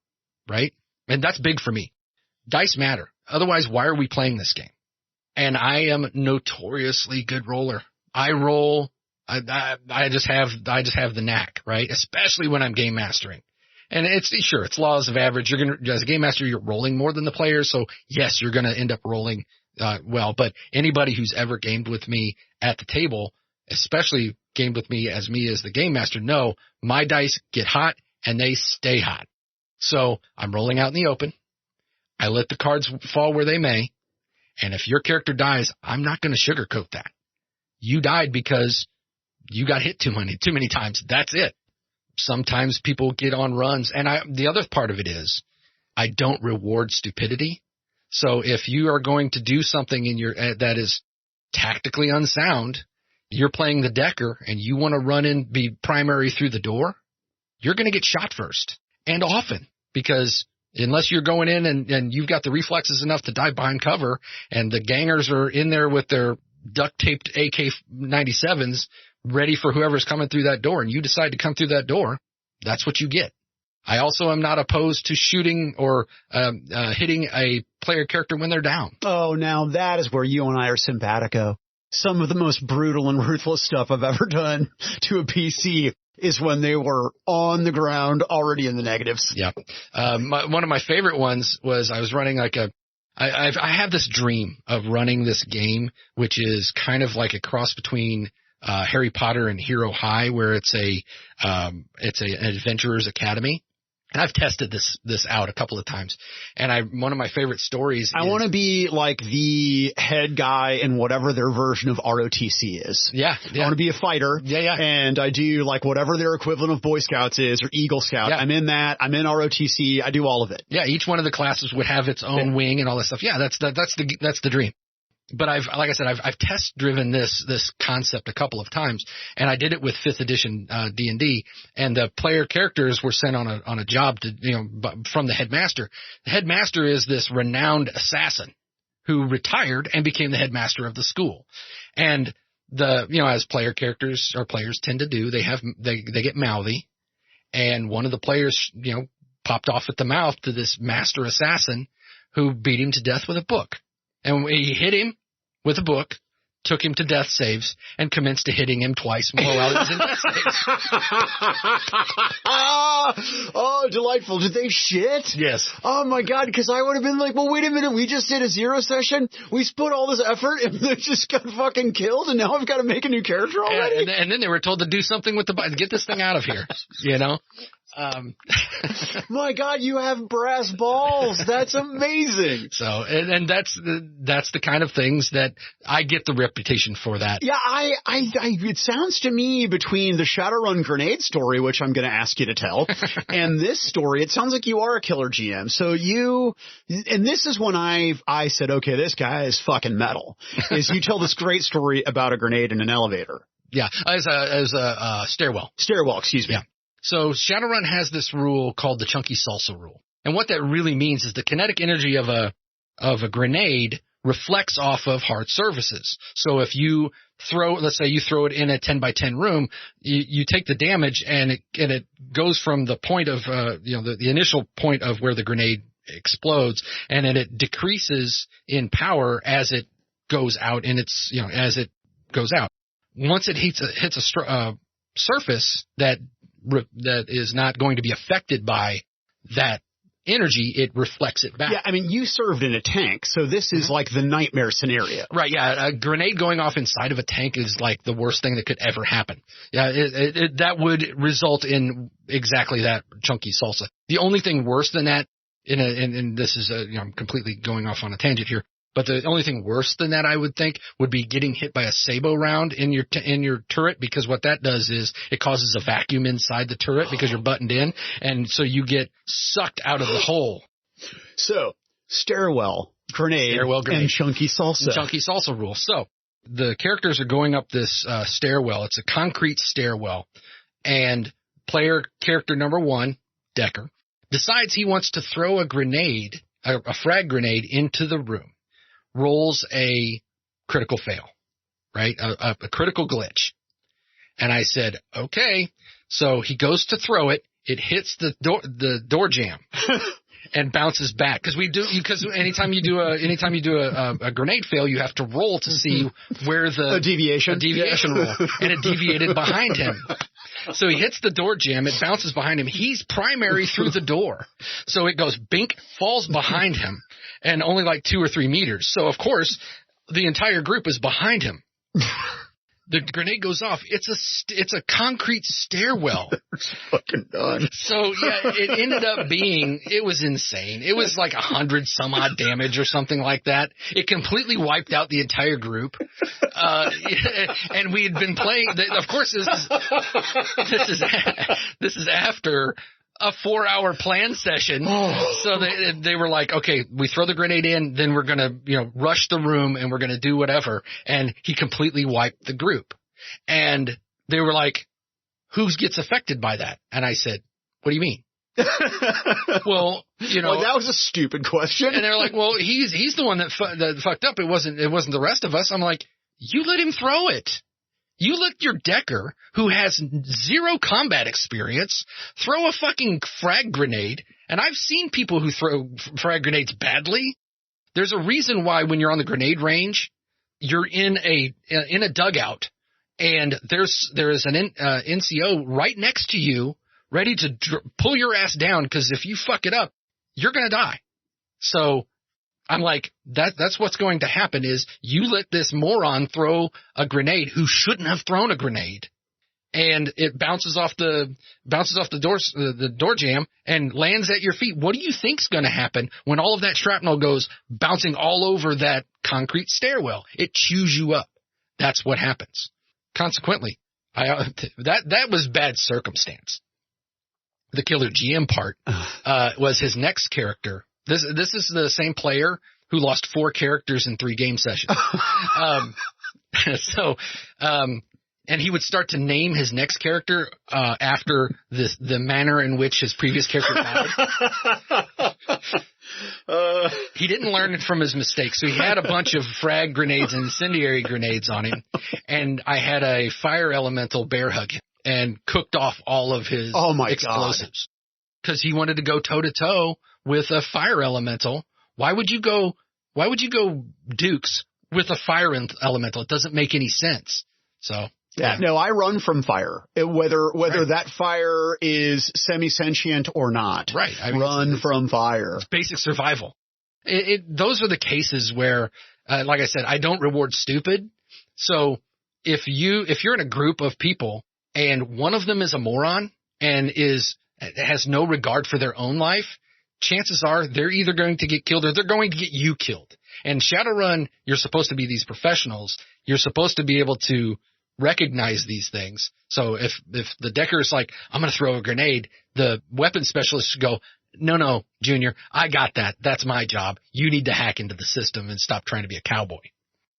right? And that's big for me. Dice matter. Otherwise, why are we playing this game? And I am notoriously good roller. I roll. I just have the knack, right? Especially when I'm game mastering. And it's laws of average. As a game master, you're rolling more than the players. So yes, you're going to end up rolling, well, but anybody who's ever gamed with me at the table, especially gamed with me as the game master, know my dice get hot and they stay hot. So I'm rolling out in the open. I let the cards fall where they may. And if your character dies, I'm not going to sugarcoat that. You died because you got hit too many times. That's it. Sometimes people get on runs. And the other part of it is I don't reward stupidity. So if you are going to do something that is tactically unsound, you're playing the decker and you want to run in, be primary through the door, you're going to get shot first and often, because unless you're going in and you've got the reflexes enough to dive behind cover and the gangers are in there with their duct taped AK-97s ready for whoever's coming through that door and you decide to come through that door, that's what you get. I also am not opposed to shooting or hitting a player character when they're down. Oh, now that is where you and I are simpatico. Some of the most brutal and ruthless stuff I've ever done to a PC is when they were on the ground already in the negatives. Yeah. One of my favorite ones was I was running like I have this dream of running this game, which is kind of like a cross between Harry Potter and Hero High, where it's an adventurer's academy. And I've tested this out a couple of times. And one of my favorite stories I want to be like the head guy in whatever their version of ROTC is. Yeah. I want to be a fighter. Yeah. And I do like whatever their equivalent of Boy Scouts is or Eagle Scout. Yeah. I'm in that. I'm in ROTC. I do all of it. Yeah. Each one of the classes would have its own wing and all that stuff. Yeah. That's the dream. But I've test driven this concept a couple of times, and I did it with 5th edition D&D, and the player characters were sent on a job to, from the headmaster. The headmaster is this renowned assassin who retired and became the headmaster of the school. And as player characters or players tend to do, they get mouthy, and one of the players, popped off at the mouth to this master assassin who beat him to death with a book. And he hit him with a book, took him to death saves, and commenced to hitting him twice more while he was in death saves. Oh, delightful. Did they shit? Yes. Oh, my God, because I would have been like, well, wait a minute. We just did a 0 session. We put all this effort, and they just got fucking killed, and now I've got to make a new character already? And then they were told to do something with get this thing out of here, My God, you have brass balls. That's amazing. So, and that's the kind of things that I get the reputation for that. Yeah, it sounds to me between the Shadowrun grenade story, which I'm going to ask you to tell, and this story, it sounds like you are a killer GM. So and this is when I said, okay, this guy is fucking metal, is you tell this great story about a grenade in an elevator. Yeah, as a stairwell. Stairwell, excuse me. Yeah. So Shadowrun has this rule called the chunky salsa rule. And what that really means is the kinetic energy of a grenade reflects off of hard surfaces. So if you let's say you throw it in a 10 by 10 room, you take the damage and it goes from the point of, the initial point of where the grenade explodes, and then it decreases in power as it goes out, and as it goes out. Once it hits a surface that is not going to be affected by that energy, it reflects it back. Yeah, I mean, you served in a tank, so this is like the nightmare scenario. Right, yeah. A grenade going off inside of a tank is like the worst thing that could ever happen. Yeah, that would result in exactly that chunky salsa. The only thing worse than that, and this is, I'm completely going off on a tangent here, but the only thing worse than that, I would think, would be getting hit by a sabot round in your turret, because what that does is it causes a vacuum inside the turret because you're buttoned in, and so you get sucked out of the hole. So, stairwell grenade, and chunky salsa. Chunky salsa rule. So, the characters are going up this stairwell. It's a concrete stairwell, and player character number 1, Decker, decides he wants to throw a grenade, a frag grenade, into the room. Rolls a critical fail, right? A critical glitch. And I said, okay. So he goes to throw it. It hits the door jamb and bounces back. Because anytime you do a grenade fail, you have to roll to see where a deviation roll. And it deviated behind him. So he hits the door jamb. It bounces behind him. He's primary through the door. So it goes bink, falls behind him, and only like 2 or 3 meters. So, of course, the entire group is behind him. The grenade goes off. It's a concrete stairwell. It's fucking done. So, yeah, it ended up it was insane. It was like 100 some odd damage or something like that. It completely wiped out the entire group. And we had been playing, of course, this is after a 4-hour plan session. So they were like, okay, we throw the grenade in, then we're going to, rush the room and we're going to do whatever. And he completely wiped the group. And they were like, who gets affected by that? And I said, what do you mean? Well, that was a stupid question. And they're like, well, he's the one that fucked up. It wasn't the rest of us. I'm like, you let him throw it. You let your Decker, who has 0 combat experience, throw a fucking frag grenade. And I've seen people who throw frag grenades badly. There's a reason why when you're on the grenade range, you're in a dugout and there is an NCO right next to you, ready to pull your ass down, because if you fuck it up, you're gonna die. So I'm like, that's what's going to happen is you let this moron throw a grenade who shouldn't have thrown a grenade, and it bounces off the door jamb and lands at your feet. What do you think's going to happen when all of that shrapnel goes bouncing all over that concrete stairwell? It chews you up. That's what happens. Consequently, that was bad circumstance. The killer GM part was his next character. This is the same player who lost 4 characters in 3 game sessions. And he would start to name his next character after the manner in which his previous character died. He didn't learn from his mistakes, so he had a bunch of frag grenades and incendiary grenades on him, and I had a fire elemental bear hug him and cooked off all of his explosives. Because he wanted to go toe-to-toe with a fire elemental. Why would you go dukes with a fire elemental? It doesn't make any sense. So yeah, no, I run from fire, whether that fire is semi-sentient or not. Right. I mean, run from fire. It's basic survival. Those are the cases where, like I said, I don't reward stupid. So if you're in a group of people and one of them is a moron and has no regard for their own life, chances are they're either going to get killed or they're going to get you killed. And Shadowrun, you're supposed to be these professionals. You're supposed to be able to recognize these things. So if the Decker is like, I'm going to throw a grenade, the weapons specialist should go, no, Junior, I got that. That's my job. You need to hack into the system and stop trying to be a cowboy.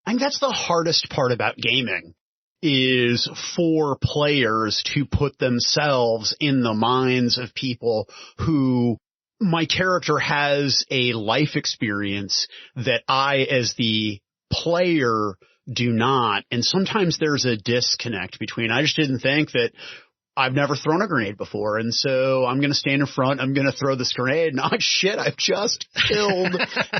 I think that's the hardest part about gaming, is for players to put themselves in the minds of people who my character has a life experience that I, as the player, do not. And sometimes there's a disconnect between, I just didn't think that I've never thrown a grenade before, and so I'm going to stand in front, I'm going to throw this grenade, and shit, I've just killed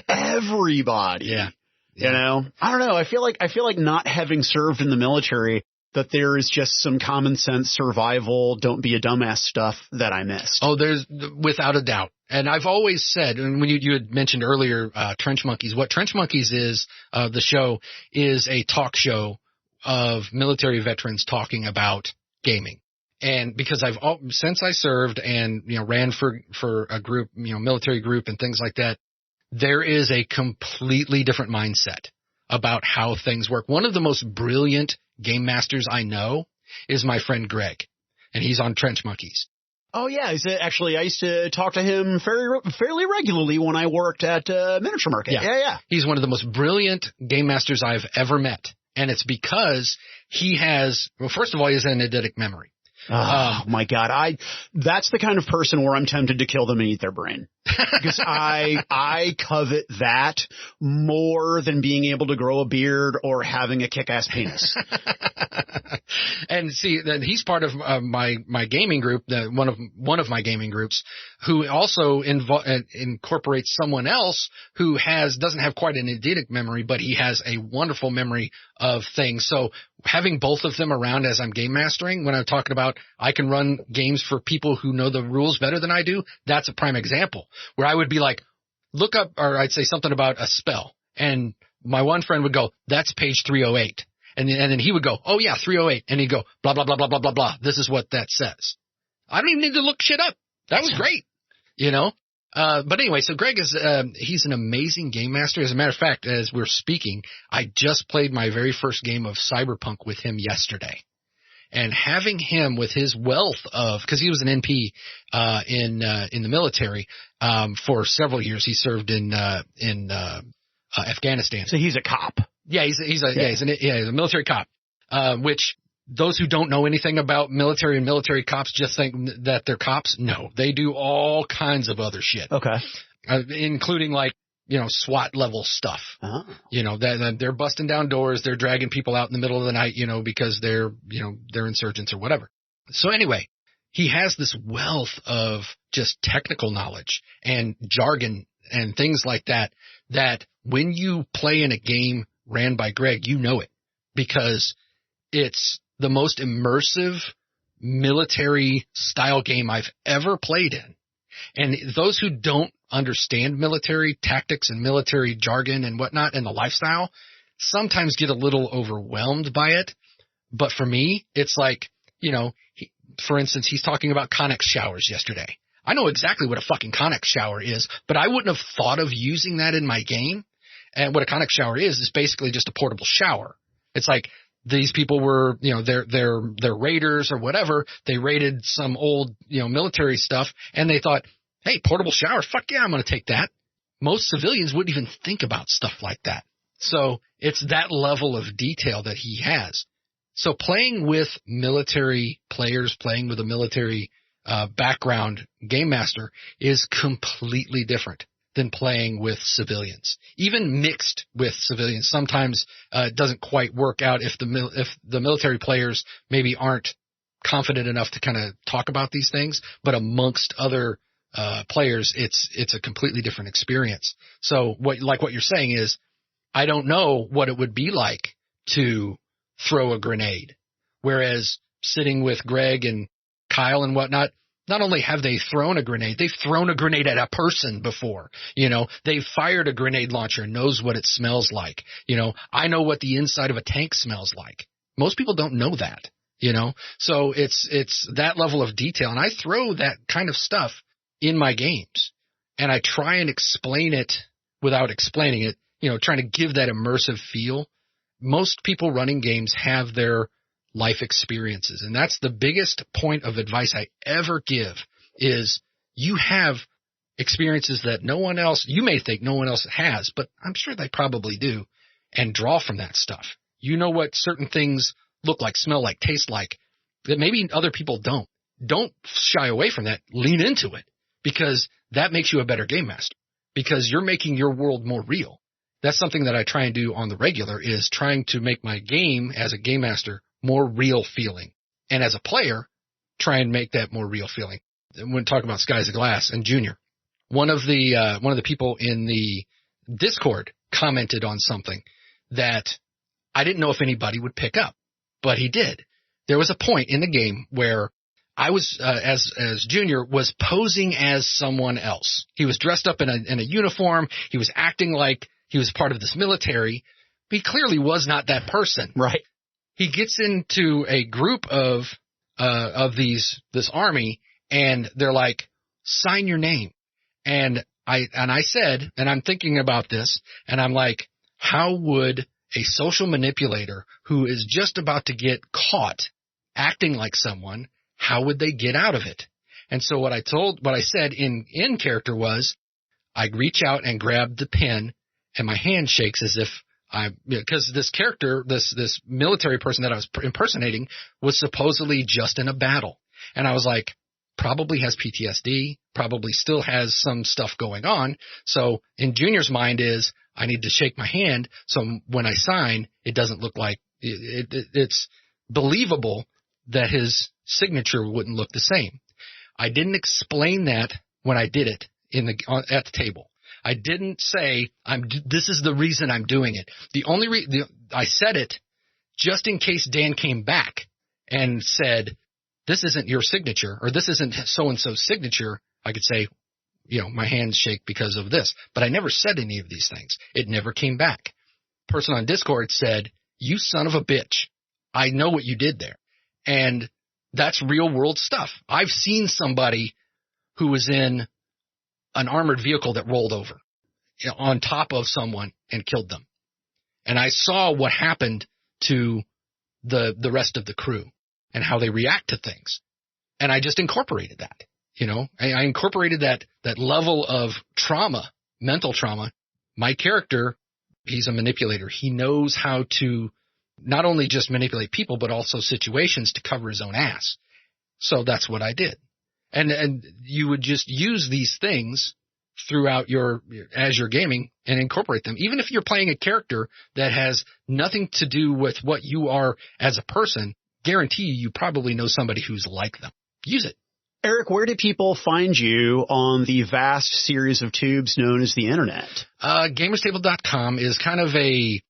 everybody. Yeah. You know? I don't know. I feel like not having served in the military, that there is just some common sense survival, don't be a dumbass stuff that I missed. Oh, there's without a doubt. And I've always said, and when you had mentioned earlier, Trench Monkeys, what Trench Monkeys is, the show is a talk show of military veterans talking about gaming. And because since I served and, ran for a group, military group and things like that, there is a completely different mindset about how things work. One of the most brilliant game masters I know is my friend Greg, and he's on Trench Monkeys. Oh yeah, actually I used to talk to him fairly regularly when I worked at Miniature Market. Yeah. He's one of the most brilliant game masters I've ever met, and it's because he has, well, first of all, he has an eidetic memory. Oh my God. That's the kind of person where I'm tempted to kill them and eat their brain. Because I covet that more than being able to grow a beard or having a kick-ass penis. And see, then he's part of my gaming group, one of my gaming groups, who also incorporates someone else who doesn't have quite an eidetic memory, but he has a wonderful memory of things. So having both of them around as I'm game mastering, when I'm talking about I can run games for people who know the rules better than I do, that's a prime example where I would be like, look up, or I'd say something about a spell, and my one friend would go, that's page 308. And then he would go, oh yeah, 308. And he'd go, blah, blah, blah, blah, blah, blah, blah. This is what that says. I don't even need to look shit up. That was great. But anyway, so Greg he's an amazing game master. As a matter of fact, as we're speaking, I just played my very first game of Cyberpunk with him yesterday. And having him with his wealth of, because he was an NP in the military for several years. He served in Afghanistan. So he's a cop. Yeah, he's a military cop. Which those who don't know anything about military and military cops just think that they're cops. No, they do all kinds of other shit. Okay. Including like, SWAT level stuff. Oh. That they're busting down doors, they're dragging people out in the middle of the night, because they're insurgents or whatever. So anyway, he has this wealth of just technical knowledge and jargon and things like that when you play in a game ran by Greg, you know it, because it's the most immersive military style game I've ever played in. And those who don't understand military tactics and military jargon and whatnot and the lifestyle sometimes get a little overwhelmed by it. But for me, it's like, for instance, he's talking about Connex showers yesterday. I know exactly what a fucking Connex shower is, but I wouldn't have thought of using that in my game. And what a Connex shower is basically just a portable shower. It's like these people were, they're raiders or whatever. They raided some old, military stuff, and they thought, hey, portable shower, fuck yeah, I'm going to take that. Most civilians wouldn't even think about stuff like that. So it's that level of detail that he has. So playing with military players, playing with a military background game master is completely different than playing with civilians. Even mixed with civilians, sometimes it doesn't quite work out if the military players maybe aren't confident enough to kind of talk about these things. But amongst other players, it's a completely different experience. So what you're saying is, I don't know what it would be like to throw a grenade. Whereas sitting with Greg and Kyle and whatnot, not only have they thrown a grenade, they've thrown a grenade at a person before. They've fired a grenade launcher and knows what it smells like. I know what the inside of a tank smells like. Most people don't know that, So it's that level of detail. And I throw that kind of stuff in my games. And I try and explain it without explaining it, trying to give that immersive feel. Most people running games have their life experiences. And that's the biggest point of advice I ever give is you have experiences that no one else, you may think no one else has, but I'm sure they probably do, and draw from that stuff. You know what certain things look like, smell like, taste like, that maybe other people don't. Don't shy away from that. Lean into it, because that makes you a better game master, because you're making your world more real. That's something that I try and do on the regular, is trying to make my game as a game master more real feeling. And as a player, try and make that more real feeling. When talking about Skies of Glass and Junior, one of the people in the Discord commented on something that I didn't know if anybody would pick up, but he did. There was a point in the game where I was, as Junior, was posing as someone else. He was dressed up in a uniform. He was acting like he was part of this military. He clearly was not that person. Right. He gets into a group of this army, and they're like, sign your name. And I said, and I'm thinking about this, and I'm like, how would a social manipulator who is just about to get caught acting like someone, how would they get out of it? And so what I said in character was, I'd reach out and grab the pen, and my hand shakes as if because this character, this military person that I was impersonating, was supposedly just in a battle. And I was like, probably has PTSD, probably still has some stuff going on. So in Junior's mind is, I need to shake my hand, so when I sign, it doesn't look like it's believable that his signature wouldn't look the same. I didn't explain that when I did it at the table. I didn't say this is the reason I'm doing it. The only I said it just in case Dan came back and said, this isn't your signature, or this isn't so-and-so's signature. I could say, my hands shake because of this. But I never said any of these things. It never came back. Person on Discord said, you son of a bitch. I know what you did there. And that's real world stuff. I've seen somebody who was in an armored vehicle that rolled over on top of someone and killed them. And I saw what happened to the rest of the crew and how they react to things. And I just incorporated that. I incorporated that level of trauma, mental trauma. My character, he's a manipulator. He knows how to not only just manipulate people, but also situations to cover his own ass. So that's what I did. And you would just use these things throughout as you're gaming and incorporate them. Even if you're playing a character that has nothing to do with what you are as a person, guarantee you probably know somebody who's like them. Use it. Eric, where do people find you on the vast series of tubes known as the internet? Gamerstable.com is kind of a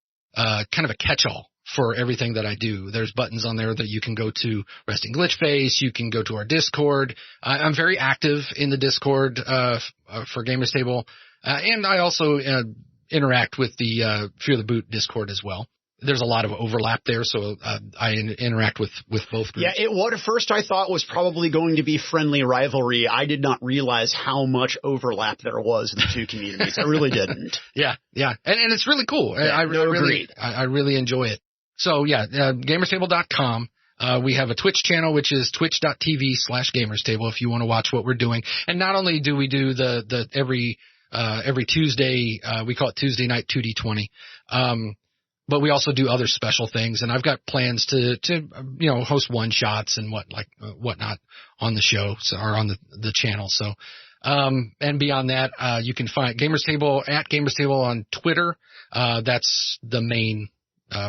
catch-all for everything that I do. There's buttons on there that you can go to Resting Glitch Face. You can go to our Discord. I'm very active in the Discord for Gamers Table. And I also interact with the Fear the Boot Discord as well. There's a lot of overlap there, so I interact with both groups. Yeah, what at first I thought was probably going to be friendly rivalry. I did not realize how much overlap there was in the two communities. I really didn't. Yeah. And it's really cool. Yeah, I really enjoy it. So, yeah, gamerstable.com. We have a Twitch channel, which is twitch.tv/gamerstable if you want to watch what we're doing. And not only do we do the every Tuesday, we call it Tuesday night 2D20. But we also do other special things, and I've got plans to host one-shots and whatnot on the show, or on the channel. So, and beyond that, you can find Gamers Table at Gamers Table on Twitter. That's the main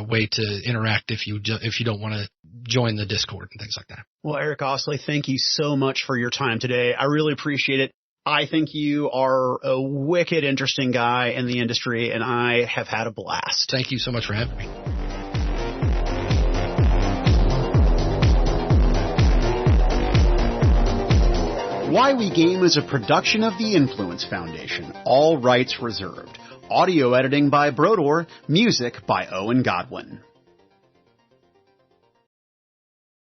way to interact if you don't want to join the Discord and things like that. Well, Eric Ausley, thank you so much for your time today. I really appreciate it. I think you are a wicked interesting guy in the industry, and I have had a blast. Thank you so much for having me. Why We Game is a production of the Influence Foundation. All rights reserved. Audio editing by Brodor. Music by Owen Godwin.